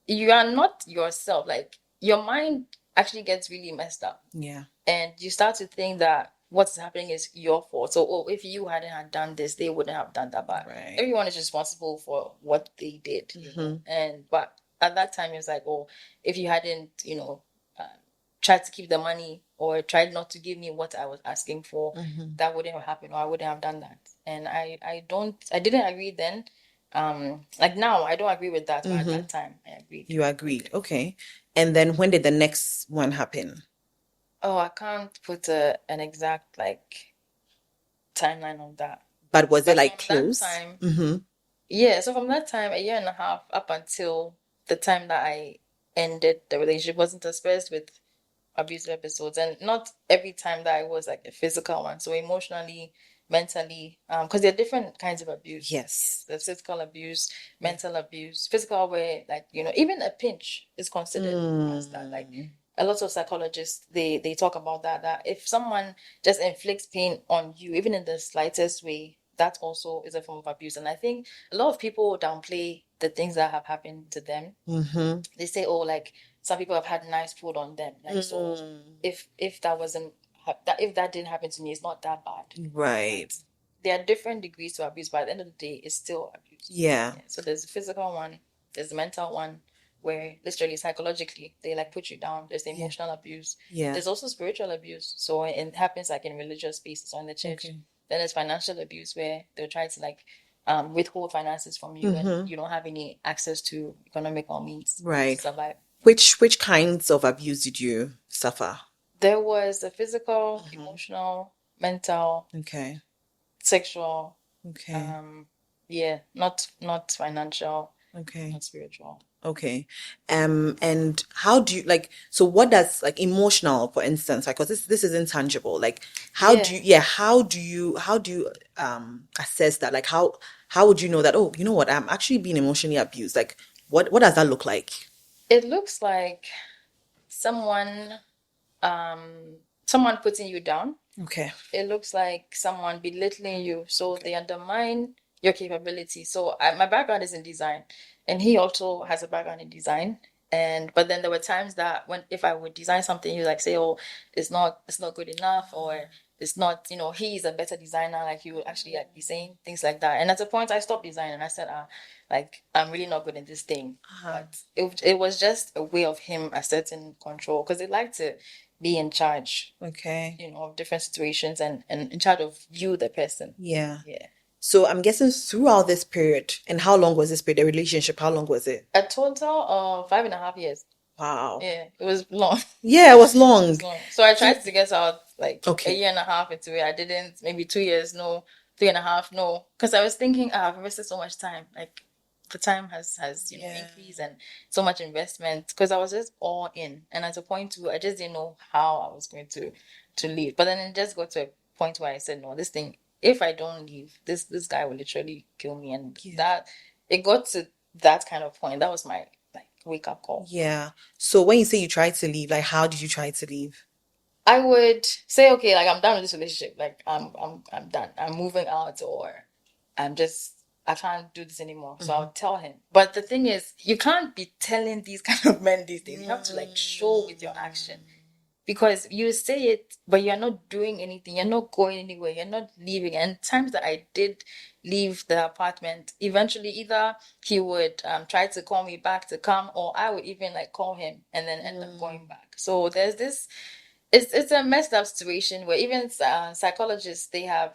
you are not yourself. Like your mind actually gets really messed up. Yeah. And you start to think that what's happening is your fault. So, if you hadn't had done this, they wouldn't have done that. But everyone is responsible for what they did. But at that time, it was like, if you hadn't, tried to keep the money or tried not to give me what I was asking for, that wouldn't have happened, or I wouldn't have done that. And I didn't agree then. Like now, I don't agree with that. But at that time, I agreed. You agreed. Okay. And then when did the next one happen? Oh, I can't put an exact timeline on that. But was it like close? That time, yeah. So from that time, 1.5 years up until the time that I ended the relationship, was interspersed with abusive episodes, and not every time that I was like a physical one. So emotionally, mentally, because there are different kinds of abuse. Yes. There's physical abuse, mental abuse, physical where, like, even a pinch is considered as that. Like, a lot of psychologists, they talk about that if someone just inflicts pain on you, even in the slightest way, that also is a form of abuse. And I think a lot of people downplay the things that have happened to them. They say, oh, like, some people have had knives pulled on them. Like, so if that didn't happen to me, it's not that bad. Right. There are different degrees to abuse, but at the end of the day, it's still abuse. Yeah. So there's the physical one, there's the mental one, where literally psychologically they like put you down. There's the emotional abuse. Yeah. There's also spiritual abuse. So it happens like in religious spaces or in the church. Then there's financial abuse, where they'll try to like withhold finances from you, and you don't have any access to economical means to survive. Which kinds of abuse did you suffer? There was the physical, emotional, mental, sexual. Not financial. Not spiritual. And how do you so what does emotional, for instance, because this is intangible, how do you assess that? Like how would you know that, oh, you know what, I'm actually being emotionally abused? Like what does that look like? It looks like someone putting you down. It looks like someone belittling you, so they undermine your capability. So my background is in design, and he also has a background in design. But then there were times that if I would design something, he would like say, oh, it's not good enough, or it's not, he's a better designer. Like he would actually be saying things like that. And at a point I stopped designing. I said, I'm really not good in this thing. But it was just a way of him asserting control, because they like to be in charge, of different situations, and in charge of you, the person. So I'm guessing throughout this period, and how long was this period, the relationship, how long was it? A total of 5.5 years. Wow. Yeah, it was long. Yeah, it was long. So I tried to get out a year and a half into it. I didn't. Maybe 2 years, no. 3.5, no. Because I was thinking, I've invested so much time. Like, the time has increased, and so much investment, because I was just all in. And at a point too, I just didn't know how I was going to leave. But then it just got to a point where I said, no, this thing, if I don't leave, this guy will literally kill me. And that it got to that kind of point. That was my wake up call. Yeah. So when you say you tried to leave, how did you try to leave? I would say, okay, I'm done with this relationship. Like I'm done. I'm moving out, or I can't do this anymore. So I'll tell him. But the thing is, you can't be telling these kind of men these things. You have to show with your action. Because you say it, but you're not doing anything. You're not going anywhere. You're not leaving. And times that I did leave the apartment, eventually either he would try to call me back to come, or I would even call him and then end up going back. So there's this, it's a messed up situation where even psychologists, they have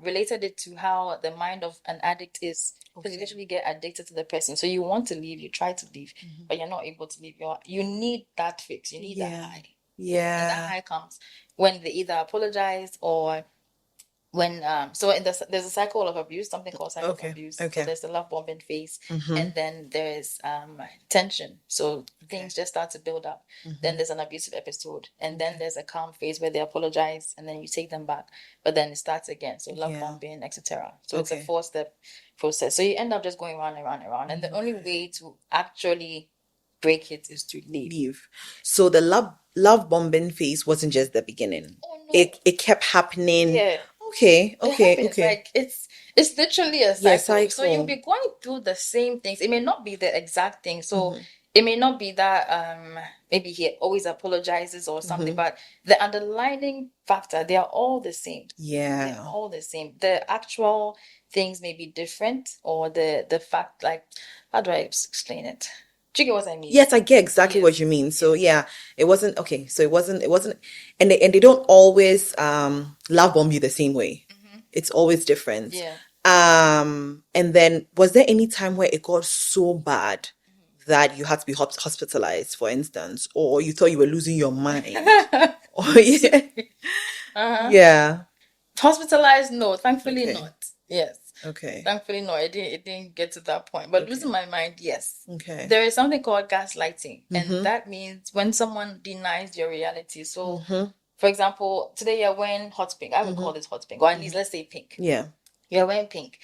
related it to how the mind of an addict is. Because you literally get addicted to the person. So you want to leave, you try to leave, but you're not able to leave. You need that fix. You need that high. Yeah. And that high comes when they either apologize, or when there's a cycle of abuse, something called cycle of abuse. So there's the love bombing phase, and then there's tension. So things just start to build up. Then there's an abusive episode, and then there's a calm phase where they apologize, and then you take them back, but then it starts again. So love bombing, etc. So it's a 4-step process. So you end up just going round and round and round, and the only way to actually break it is to leave. So the love bombing phase wasn't just the beginning. Oh, no. It kept happening. Yeah. Okay. It's literally a cycle. Yeah, cycle. So you'll be going through the same things. It may not be the exact thing. So it may not be that maybe he always apologizes or something, but the underlying factor, they are all the same. Yeah. They're all the same. The actual things may be different, or the fact, how do I explain it? Do you get what I mean? Yes, I get exactly what you mean. So it wasn't okay. So it wasn't, and they don't always love bomb you the same way. It's always different. Yeah. And then was there any time where it got so bad that you had to be hospitalized, for instance, or you thought you were losing your mind? Yeah. Hospitalized? No, thankfully not. Yes. Okay. Thankfully, no, it didn't get to that point. But losing my mind, yes. Okay. There is something called gaslighting, and that means when someone denies your reality. So, for example, today you're wearing hot pink. I would call this hot pink, or at least let's say pink. Yeah. You're wearing pink.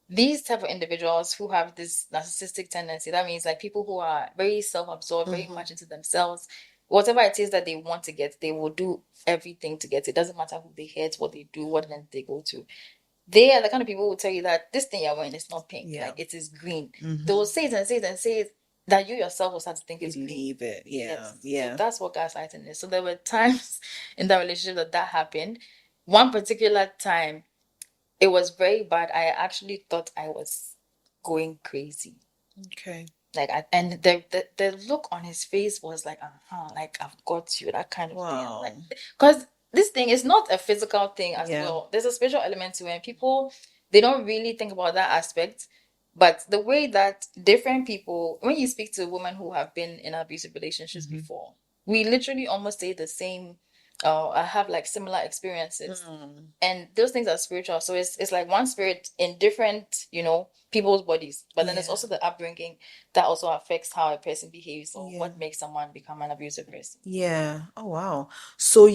These type of individuals who have this narcissistic tendency, that means like people who are very self-absorbed, very much into themselves, whatever it is that they want to get, they will do everything to get it. It doesn't matter who they hit, what they do, what length they go to. They are the kind of people who will tell you that this thing you're wearing is not pink, like it is green. They will say it and say it and say it that you yourself will start to think it's pink. Believe it. Yeah. So that's what gaslighting is. So there were times in that relationship that happened. One particular time, it was very bad. I actually thought I was going crazy. Okay. Like, and the look on his face was like, like I've got you, that kind of Wow. thing. Because this thing is not a physical thing as well. There's a spiritual element to it. And people, they don't really think about that aspect. But the way that different people, when you speak to women who have been in abusive relationships before, we literally almost say the same. I have like similar experiences, and those things are spiritual. So it's like one spirit in different, people's bodies. But then there's also the upbringing that also affects how a person behaves or what makes someone become an abusive person. Yeah. Oh wow. So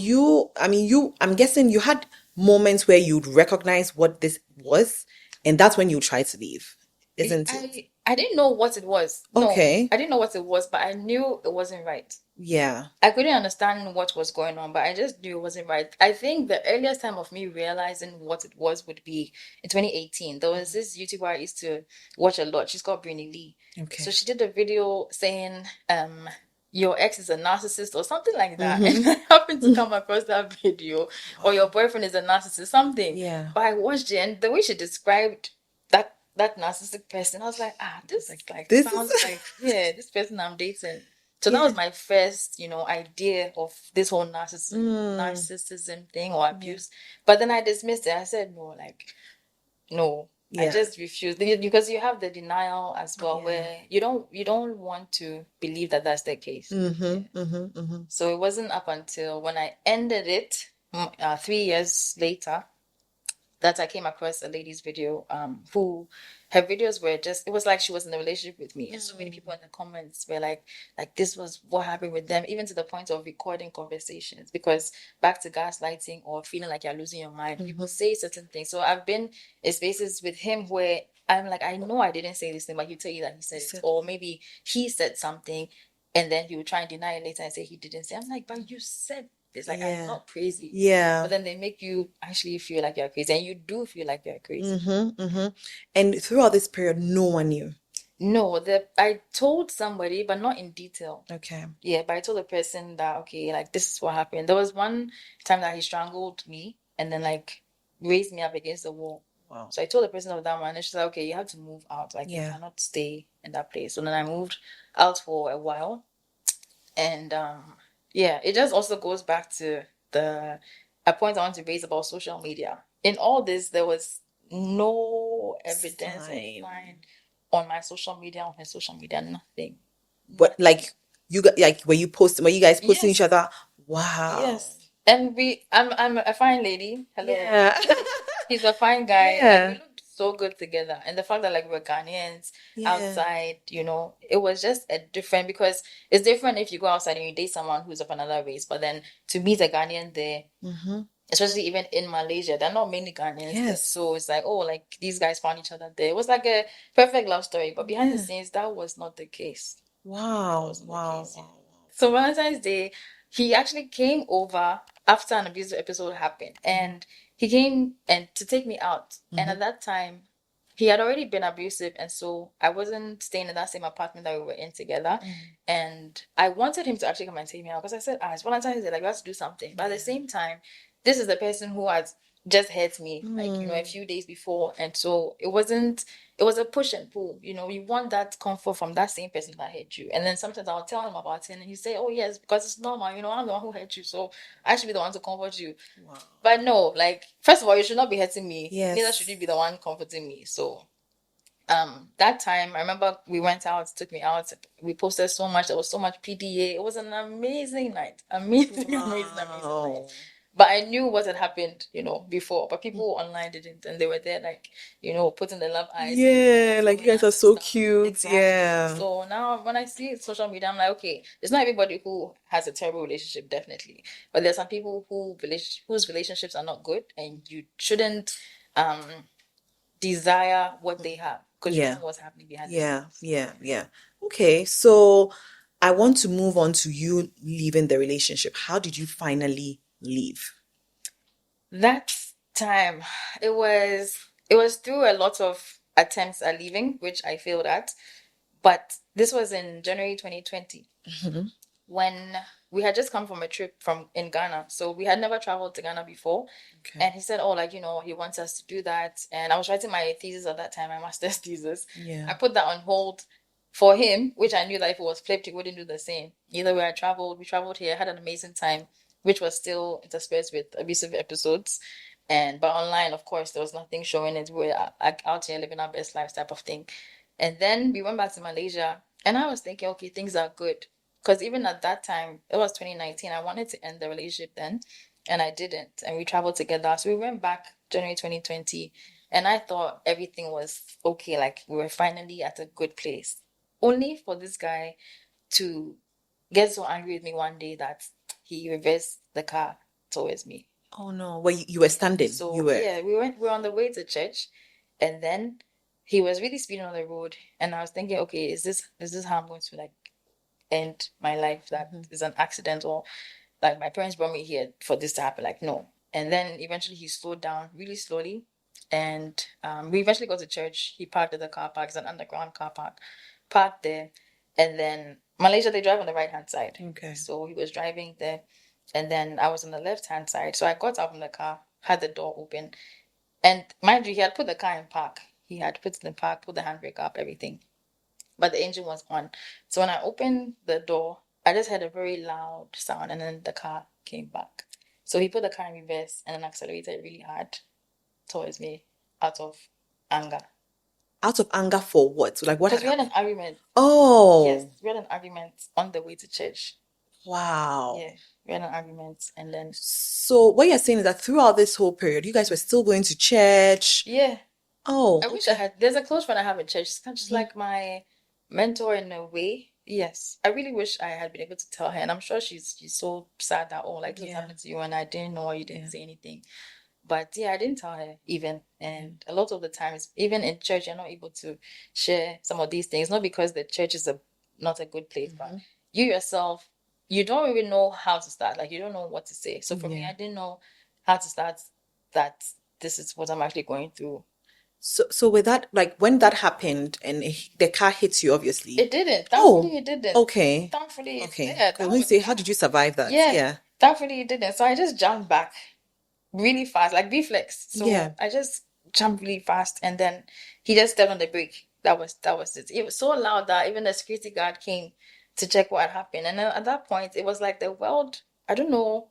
I'm guessing you had moments where you'd recognize what this was, and that's when you try to leave, isn't it? I didn't know what it was. No, Okay. I didn't know what it was, but I knew it wasn't right. Yeah. I couldn't understand what was going on, but I just knew it wasn't right. I think the earliest time of me realizing what it was would be in 2018. There was this YouTuber I used to watch a lot. She's called Brini Lee. Okay. So she did a video saying, your ex is a narcissist or something like that. And I happened to come across that video, or your boyfriend is a narcissist, something. Yeah. But I watched it, and the way she described that narcissistic person, I was like, this sounds like, this person I'm dating. So that was my first, idea of this whole narcissism thing or abuse. But then I dismissed it. I said, no. I just refused, because you have the denial as well, where you don't want to believe that that's the case. So it wasn't up until when I ended it 3 years later that I came across a lady's video, who her videos were it was like she was in a relationship with me. And so many people in the comments were like this was what happened with them, even to the point of recording conversations, because back to gaslighting or feeling like you're losing your mind, people say certain things. So I've been in spaces with him where I'm like, I know I didn't say this thing, but he'll tell you that he said it. Or maybe he said something and then he would try and deny it later and say he didn't say. I'm like, but you said it's like, I'm not crazy. Yeah. But then they make you actually feel like you're crazy. And you do feel like you're crazy. And throughout this period, no one knew? No, I told somebody, but not in detail. Okay. Yeah, but I told the person that, okay, like, this is what happened. There was one time that he strangled me and then, like, raised me up against the wall. Wow. So I told the person of that one, and she's like, okay, you have to move out. Like, you cannot stay in that place. So then I moved out for a while. And, it just also goes back to a point I want to raise about social media. In all this, there was no evidence or sign on my social media, on his social media, nothing. But like you got were you guys posting each other? Wow. Yes. And I'm a fine lady. Hello. Yeah. He's a fine guy. Yeah. Like, we looked so good together. And the fact that we're Ghanaians outside, it was just a different, because it's different if you go outside and you date someone who's of another race, but then to meet a Ghanaian there, especially even in Malaysia, there are not many Ghanaians there. So it's like, these guys found each other there. It was like a perfect love story, but behind the scenes, that was not the case. Wow. So Valentine's Day, he actually came over after an abusive episode happened, and he came and to take me out. And at that time, he had already been abusive, and so I wasn't staying in that same apartment that we were in together. And I wanted him to actually come and take me out, because I said, it's Valentine's Day, let's do something. But at the same time, this is the person who has just hurt me, a few days before. And so it was a push and pull. You want that comfort from that same person that hurt you. And then sometimes I'll tell him about it, and he say, oh yes, because it's normal, I'm the one who hurt you, so I should be the one to comfort you. Wow. But no, first of all, you should not be hurting me. Neither should you be the one comforting me. So that time, I remember we went out, took me out, we posted so much, there was so much PDA. It was an amazing night. Amazing night. But I knew what had happened, before. But people online didn't, and they were there, like, putting the love eyes. Yeah, like you guys are so cute. Exactly. Yeah. So now when I see social media, I'm like, okay, it's not everybody who has a terrible relationship, definitely. But there's some people whose relationships are not good, and you shouldn't desire what they have because you don't know what's happening behind the scenes. Yeah. Okay, so I want to move on to you leaving the relationship. How did you finally leave? That time, it was through a lot of attempts at leaving, which I failed at. But this was in January 2020 when we had just come from a trip in Ghana. So we had never traveled to Ghana before. Okay. And he said, oh, like, he wants us to do that. And I was writing my thesis at that time, my master's thesis. Yeah. I put that on hold for him, which I knew that if it was flipped, he wouldn't do the same. Either way, we traveled here, had an amazing time, which was still interspersed with abusive episodes. But online, of course, there was nothing showing it. We were out here living our best lives type of thing. And then we went back to Malaysia, and I was thinking, okay, things are good. Because even at that time, it was 2019, I wanted to end the relationship then, and I didn't. And we traveled together. So we went back January 2020, and I thought everything was okay. Like, we were finally at a good place. Only for this guy to get so angry with me one day that he reversed the car towards me. Oh no. Well, you were standing. So You were. yeah, we were on the way to church, and then he was really speeding on the road, and I was thinking, okay, is this how I'm going to like end my life? That is an accident, or like my parents brought me here for this to happen? Like, no. And then eventually he slowed down really slowly, and we eventually got to church. He parked at the car park. It's an underground car park. Parked there, and then Malaysia, they drive on the right hand side. Okay. So he was driving there, and then I was on the left hand side. So I got out from the car, had the door open, and mind you, he had put the car in park. He had put it in park, put the handbrake up, everything. But the engine was on. So when I opened the door, I just heard a very loud sound, and then the car came back. So he put the car in reverse and then accelerated really hard towards me out of anger. Out of anger for what? Like what? Because we had an argument. Oh. Yes, we had an argument on the way to church. Wow. Yeah, we had an argument, and then So what you're saying is that throughout this whole period, you guys were still going to church. yeah. Oh. I wish I had. There's a close friend I have in church. It's kind of just like my mentor in a way. Yes, I really wish I had been able to tell her, and I'm sure she's so sad that, oh, like this happened to you, and I didn't know, or you didn't say anything. But yeah, I didn't tell her even. And a lot of the times, even in church, you're not able to share some of these things. Not because the church is not a good place, but you yourself, you don't even know how to start. Like, you don't know what to say. So for me, I didn't know how to start that this is what I'm actually going through. So with that, like when that happened and the car hits you, obviously. It didn't. Thankfully, it didn't. Okay. Thankfully, it's Okay. there. Let me say, how did you survive that? Yeah. Thankfully, it didn't. So I just jumped back really fast, like reflex. So I just jumped really fast, and then he just stepped on the brake. That was it. It was so loud that even the security guard came to check what had happened. And then at that point, it was like the world, I don't know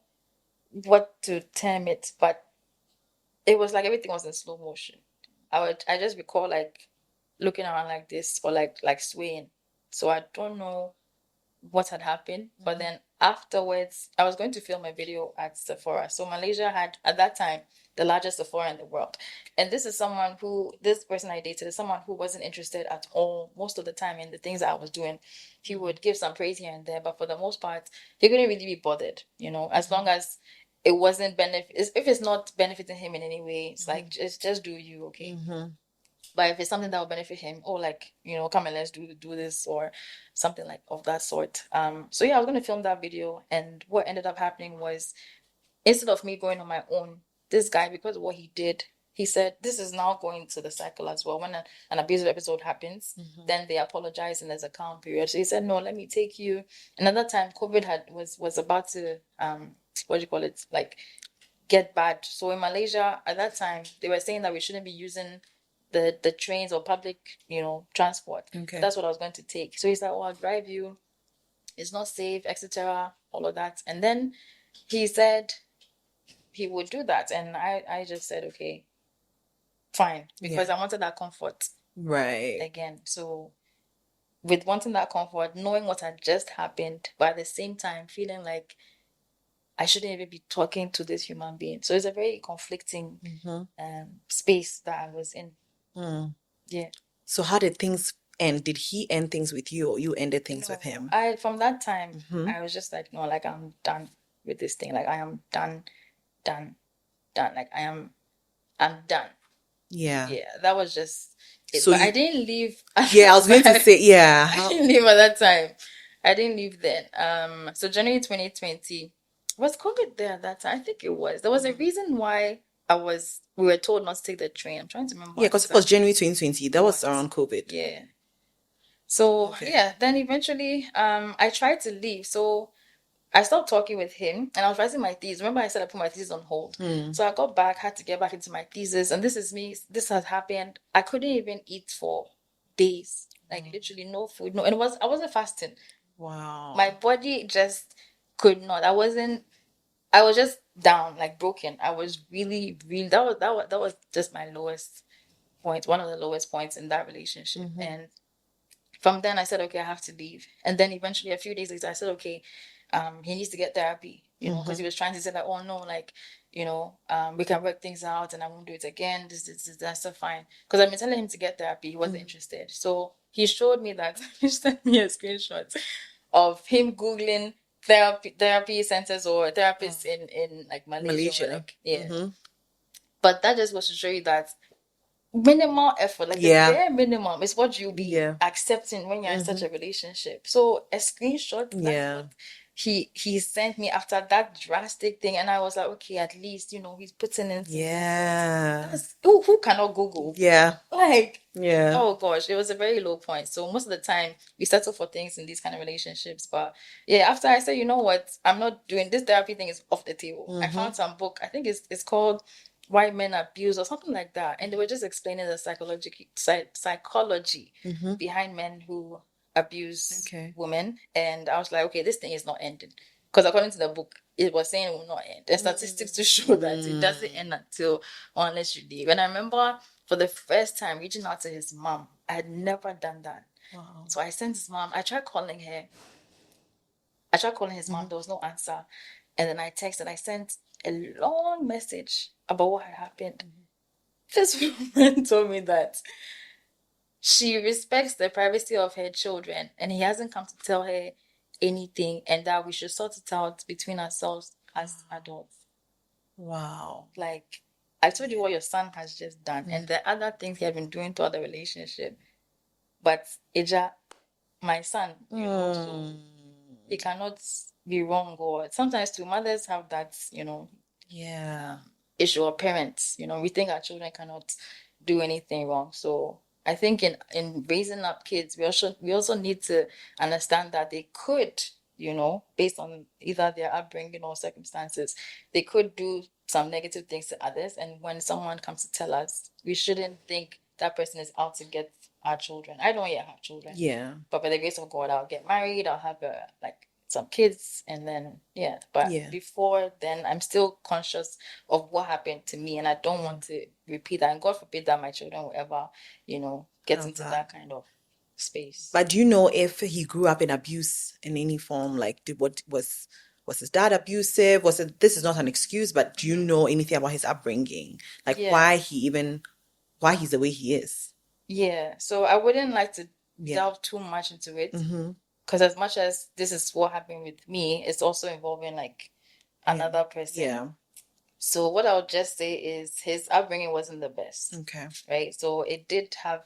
what to term it, but it was like everything was in slow motion. I just recall like looking around like this, or like swaying. So I don't know what had happened. But then afterwards, I was going to film a video at Sephora. So Malaysia had, at that time, the largest Sephora in the world. And this person I dated is someone who wasn't interested at all most of the time in the things that I was doing. He would give some praise here and there, but for the most part, he couldn't really be bothered, as long as it wasn't if it's not benefiting him in any way, it's like, just do you, okay? But if it's something that will benefit him, oh, like, come and let's do this, or something like of that sort. So yeah, I was going to film that video, and what ended up happening was, instead of me going on my own, this guy, because of what he did, he said, this is now going to the cycle as well. When an abusive episode happens, then they apologize and there's a calm period. So he said, no, let me take you. And at that time, COVID was about to, what do you call it? Like, get bad. So in Malaysia, at that time, they were saying that we shouldn't be using the trains or public, transport. Okay. That's what I was going to take. So he's like, oh, I'll drive you. It's not safe, etc. All of that. And then he said he would do that. And I just said, okay, fine. Because I wanted that comfort. Right. Again. So with wanting that comfort, knowing what had just happened, but at the same time feeling like I shouldn't even be talking to this human being. So it's a very conflicting space that I was in. Yeah. So how did things end? Did he end things with you, or you ended things with him? From that time, I was just like, no, like I'm done with this thing. Like I am done. Like I'm done. Yeah. Yeah, that was just it. So But I didn't leave. Yeah, I was going to say, yeah. I didn't leave at that time. I didn't leave then. So January 2020, was COVID there at that time? I think it was. There was a reason why we were told not to take the train. I'm trying to remember. Yeah, because it was January 2020. That was around COVID. Yeah. So Okay. yeah, then eventually I tried to leave. So I stopped talking with him and I was writing my thesis. Remember I said I put my thesis on hold. So I got back, had to get back into my thesis, and this is me. This has happened. I couldn't even eat for days. Like literally no food. No, and I wasn't fasting. Wow. My body just could not. I was just down, like broken. I was really, really that was just my lowest point, one of the lowest points in that relationship. And from then I said, okay, I have to leave. And then eventually a few days later I said, okay, he needs to get therapy, because he was trying to say like, oh no, like, we can work things out and I won't do it again. That's so fine. Because I've been telling him to get therapy. He wasn't interested. So he showed me that. He sent me a screenshot of him Googling therapy centers or therapists in like Malaysia. Or, like, yeah. But that just was to show you that minimal effort, like the bare minimum, is what you'll be accepting when you're in such a relationship. So a screenshot, that's what he sent me after that drastic thing, and I was like, okay, at least he's putting in some effort. Who cannot Google? Oh gosh, it was a very low point. So most of the time we settle for things in these kind of relationships. But yeah, after I said, you know what, I'm not doing this, therapy thing is off the table. I found some book, I think it's called Why Men Abuse or something like that, and they were just explaining the psychology behind men who abuse women. And I was like, okay, this thing is not ending, because according to the book it was saying it will not end. There's statistics to show that it doesn't end unless you leave. And I remember for the first time reaching out to his mom. I had never done that. So I sent his mom. I tried calling her. I tried calling his mom. There was no answer. And then I texted. I sent a long message about what had happened. This woman told me that she respects the privacy of her children and he hasn't come to tell her anything, and that we should sort it out between ourselves as adults. Wow. Like, I told you what your son has just done and the other things he had been doing throughout the relationship. But Eja, my son, so he cannot be wrong. Or sometimes two mothers have that, issue, or parents, we think our children cannot do anything wrong. So I think in raising up kids, we also need to understand that they could, based on either their upbringing or circumstances, they could do some negative things to others. And when someone comes to tell us, we shouldn't think that person is out to get our children. I don't yet have children. Yeah. But by the grace of God, I'll get married. I'll have some kids, and then before then, I'm still conscious of what happened to me, and I don't want to repeat that. And God forbid that my children will ever, get into that kind of space. But do you know if he grew up in abuse in any form? Like, was his dad abusive? This is not an excuse, but do you know anything about his upbringing? Like why he's the way he is? Yeah. So I wouldn't like to delve too much into it. Because as much as this is what happened with me, it's also involving like another person. Yeah. So what I'll just say is his upbringing wasn't the best. Okay. Right. So it did have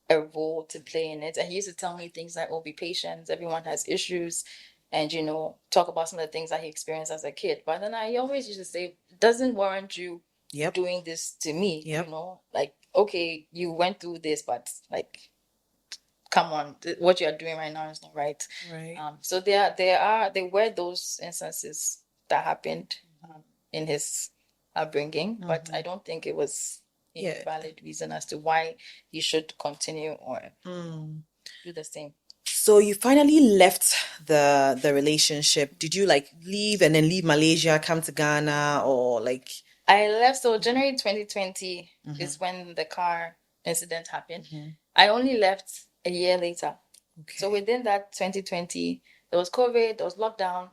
a role to play in it. And he used to tell me things like, oh, be patient. Everyone has issues. And, talk about some of the things that he experienced as a kid. But then I always used to say, it doesn't warrant you doing this to me. Like, okay, you went through this, but like, come on, what you are doing right now is not right. Right. So there were those instances that happened in his upbringing, but I don't think it was a valid reason as to why he should continue or do the same. So you finally left the relationship. Did you like leave and then leave Malaysia, come to Ghana, or like? I left. So January 2020 is when the car incident happened. I only left a year later. Okay. So within that 2020, there was COVID, there was lockdown.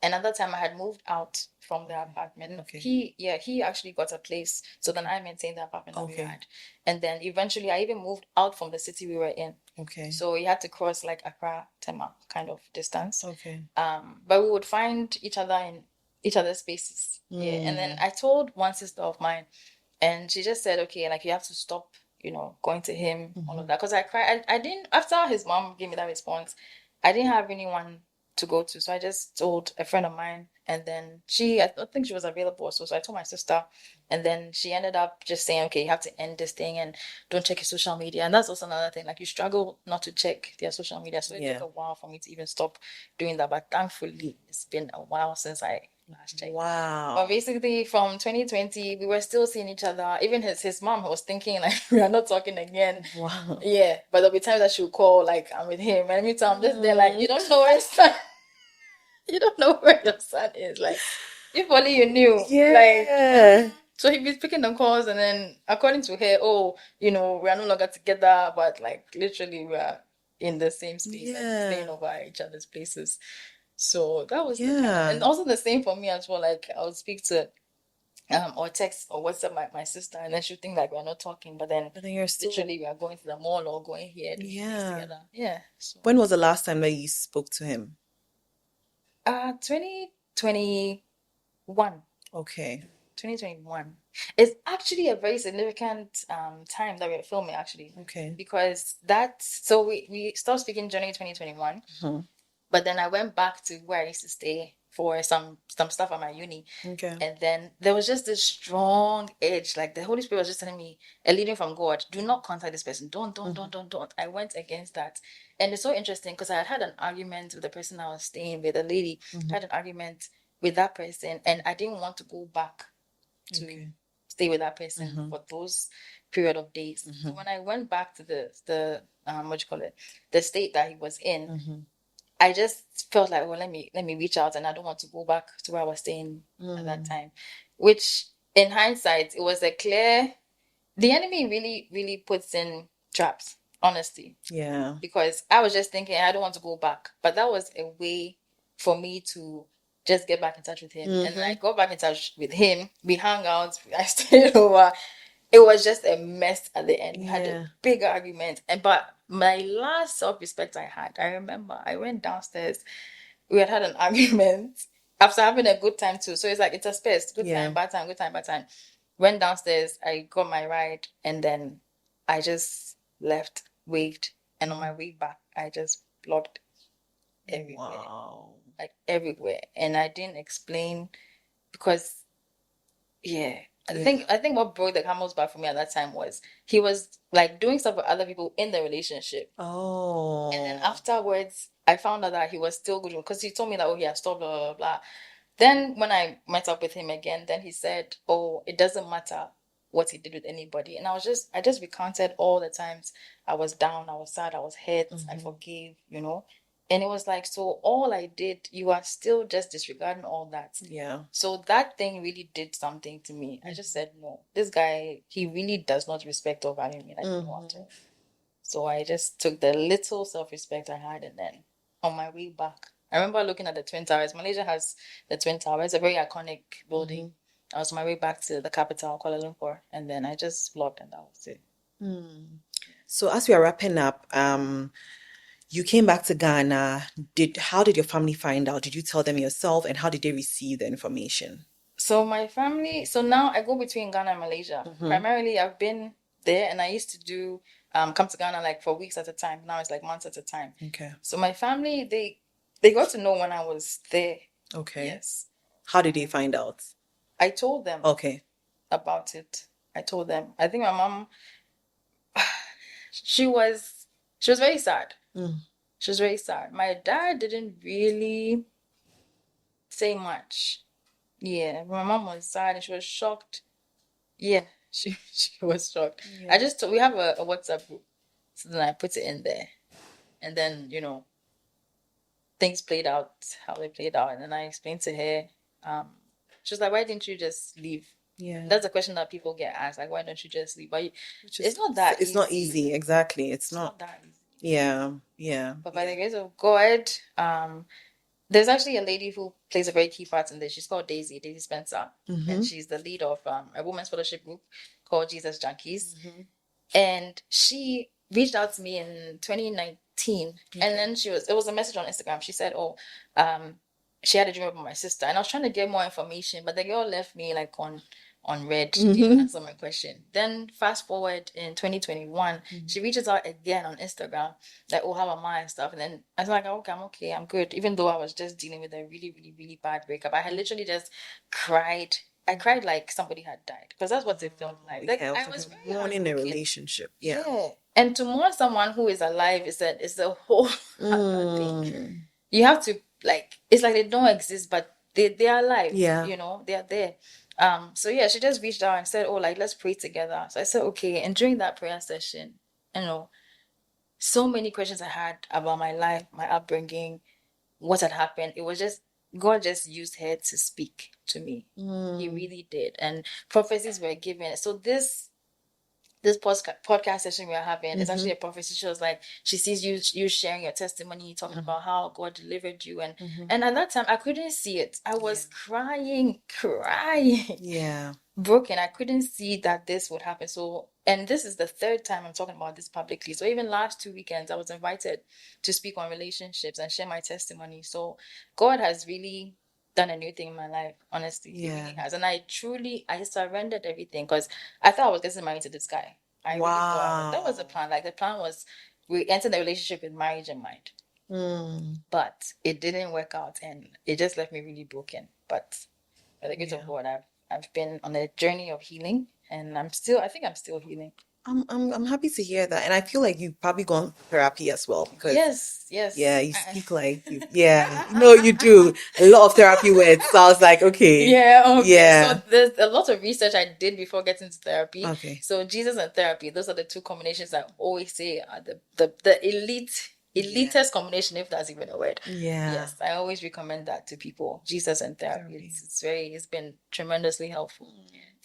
And at that time, I had moved out from the apartment. Okay. He actually got a place. So then I maintained the apartment that we Okay. had. And then eventually, I even moved out from the city we were in. Okay. So we had to cross like Accra, Tema kind of distance. Okay. But we would find each other in each other's spaces. Yeah. And then I told one sister of mine, and she just said, okay, like you have to stop, going to him, all of that. Because I cried. I didn't, after his mom gave me that response, I didn't have anyone to go to. So I just told a friend of mine. And then I don't think she was available also. So I told my sister. And then she ended up just saying, okay, you have to end this thing and don't check your social media. And that's also another thing. Like you struggle not to check their social media. So it took a while for me to even stop doing that. But thankfully, it's been a while since I last checked. Wow. But basically, from 2020, we were still seeing each other. Even his mom was thinking, like, we are not talking again. Wow. Yeah. But there'll be times that she'll call, like, I'm with him. And meantime, I'm just there, like, you don't know where his son... You don't know where your son is. Like, if only you knew. Yeah. Like, so he'd be picking the calls, and then according to her, we are no longer together, but like literally we are in the same space, like staying over at each other's places. So that was and also the same for me as well. Like I would speak to or text or WhatsApp my sister, and then she'll think like we're not talking, but then you're still... literally we are going to the mall or going here together. Yeah. So when was the last time that you spoke to him? 2021. Okay. 2021. It's actually a very significant time that we're filming, actually. Okay. Because we stopped speaking January 2021. But then I went back to where I used to stay for some stuff at my uni. Okay. And then there was just this strong edge. Like the Holy Spirit was just telling me, a leading from God, do not contact this person. Don't. I went against that. And it's so interesting because I had an argument with the person I was staying with, a lady. I had an argument with that person, and I didn't want to go back to stay with that person for those period of days. So when I went back to the the state that he was in, I just felt like, well, let me reach out, and I don't want to go back to where I was staying at that time. Which, in hindsight, it was the enemy really, really puts in traps, honestly. Yeah. Because I was just thinking, I don't want to go back. But that was a way for me to just get back in touch with him. And then I got back in touch with him. We hung out. I stayed over. It was just a mess at the end. We had a big argument. But my last self-respect I remember I went downstairs. We had an argument after having a good time too. So it's like, it's a space. Good time, bad time, good time, bad time. Went downstairs. I got my ride. And then I just left, waved. And on my way back, I just blocked everywhere. Wow. Like everywhere. And I didn't explain because, I think what broke the camel's back for me at that time was he was like doing stuff with other people in the relationship. Oh. And then afterwards, I found out that he was still good because he told me that, he had stopped, blah, blah, blah. Then when I met up with him again, then he said, it doesn't matter what he did with anybody. And I just recounted all the times I was down, I was sad, I was hurt, I forgave, And it was like, so all I did, you are still just disregarding all that. Yeah. So that thing really did something to me. I just said, no, this guy, he really does not respect or value me like no after. So I just took the little self-respect I had, and then on my way back, I remember looking at the Twin Towers. Malaysia has the Twin Towers. It's a very iconic building. I was on my way back to the capital, Kuala Lumpur, and then I just vlogged, and that was it. So as we are wrapping up, you came back to Ghana. How did your family find out? Did you tell them yourself, and how did they receive the information? So my family, now I go between Ghana and Malaysia. Primarily, I've been there, and I used to do come to Ghana like for weeks at a time. Now it's like months at a time. Okay. So my family, they got to know when I was there. Okay. Yes. How did they find out? I told them. Okay. About it. I told them. I think my mom, she was very sad. She was very sad. My dad didn't really say much. Yeah, my mom was sad and she was shocked. Yeah, she was shocked. Yeah. We have a WhatsApp group, so then I put it in there, and then things played out how they played out, and then I explained to her. She was like, "Why didn't you just leave?" Yeah, that's a question that people get asked. Like, why don't you just leave? But it's not that. It's not easy. Exactly. It's not that easy. Yeah. But by the grace of God, there's actually a lady who plays a very key part in this. She's called Daisy Spencer, and she's the lead of a women's fellowship group called Jesus Junkies. And she reached out to me in 2019, and then it was a message on Instagram. She said, "Oh, she had a dream about my sister," and I was trying to get more information, but the girl left me like on red. She didn't answer my question. Then fast forward in 2021, she reaches out again on Instagram, like, "Oh, how am I?" and stuff. And then I was like, "Okay, I'm okay, I'm good." Even though I was just dealing with a really, really, really bad breakup, I had literally just cried. I cried like somebody had died, because that's what it felt like. Like, I was very mourning a heartbroken. relationship. Yeah. And to mourn someone who is alive is a whole other thing. You have to, like, it's like they don't exist, but they are alive. Yeah. You know, they are there. So yeah, she just reached out and said, "Oh, like, let's pray together." So I said, okay. And during that prayer session, you know, so many questions I had about my life, my upbringing, what had happened. It was just, God just used her to speak to me. He really did. And prophecies were given. So this podcast session we are having is actually a prophecy. She was like, she sees you sharing your testimony, talking about how God delivered you, and at that time I couldn't see it. I was crying, broken. I couldn't see that this would happen. So, and this is the third time I'm talking about this publicly. So even last 2 weekends I was invited to speak on relationships and share my testimony. So God has really done a new thing in my life, honestly. He really has. And I surrendered everything, because I thought I was getting married to this guy. I really thought that was the plan. Like, the plan was we entered the relationship with marriage in mind. But it didn't work out, and it just left me really broken. But by the grace of God, I've been on a journey of healing, and I think I'm still healing. I'm happy to hear that, and I feel like you've probably gone therapy as well, because yes, you speak like you, no, you do a lot of therapy words. So I was like, okay, So there's a lot of research I did before getting to therapy. Okay. So Jesus and therapy, those are the two combinations I always say are the elitist combination, if that's even a word. Yes, I always recommend that to people. Jesus and therapy. It's been tremendously helpful.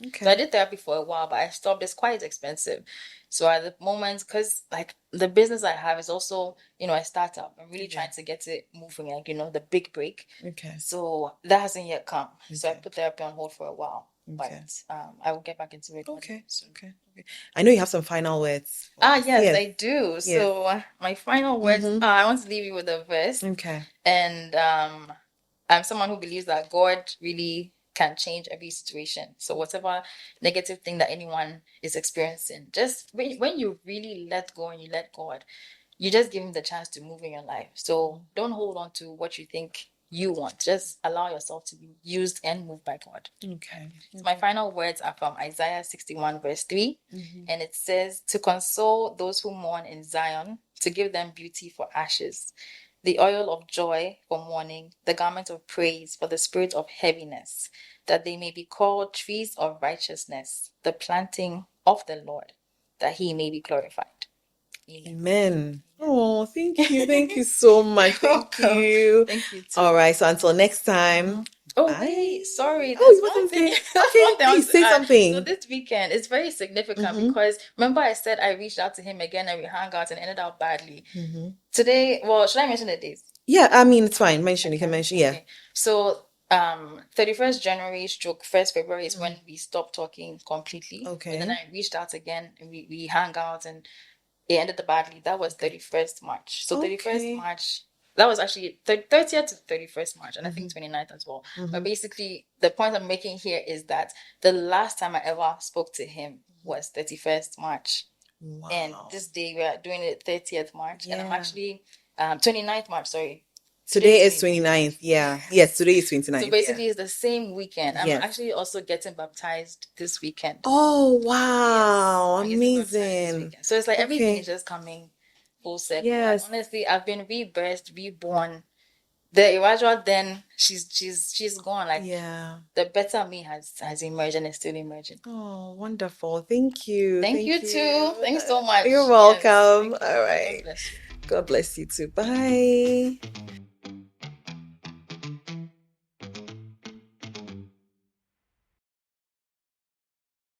Okay. So I did therapy for a while, but I stopped. It's quite expensive. So at the moment, because like the business I have is also, a startup. I'm really trying to get it moving, like, the big break. Okay. So that hasn't yet come. So I put therapy on hold for a while. But I will get back into it. Okay. I know you have some final words. Yes, I do. So my final words, I want to leave you with a verse. Okay. And I'm someone who believes that God really can change every situation. So whatever negative thing that anyone is experiencing, just when you really let go and you let God, you just give him the chance to move in your life. So don't hold on to what you think you want. Just allow yourself to be used and moved by God. Okay. So my final words are from Isaiah 61 verse 3. And it says, "To console those who mourn in Zion, to give them beauty for ashes, the oil of joy for mourning, the garment of praise for the spirit of heaviness, that they may be called trees of righteousness, the planting of the Lord, that he may be glorified." Amen. Oh, thank you. Thank you so much. Thank you. Thank you too. All right. So until next time. Oh, bye. wait, sorry. Oh, you wasn't saying. Okay, please say something. So this weekend is very significant because remember I said I reached out to him again and we hung out and ended up badly. Today, well, should I mention the days? Yeah, I mean, it's fine. Mention. You can mention. Yeah. Okay. So 31st January stroke 1st February is when we stopped talking completely. Okay. And then I reached out again and we hung out and it ended badly. That was 31st March. So 31st March, that was actually 30th to 31st March, and I think 29th as well. But basically, the point I'm making here is that the last time I ever spoke to him was 31st March. Wow. And this day we are doing it 30th March. And I'm actually 29th March, sorry. Today is 29th. Yeah. Yes, today is 29th. So basically, it's the same weekend. I'm actually also getting baptized this weekend. Oh, wow. Yes, Amazing. So it's like everything is just coming full circle. Yes. And honestly, I've been rebirthed, reborn. The Ewuradwoa then, she's gone. Like, the better me has emerged and is still emerging. Oh, wonderful. Thank you. Thank you too. Thanks so much. You're welcome. Yes, all right. God bless you. God bless you too. Bye.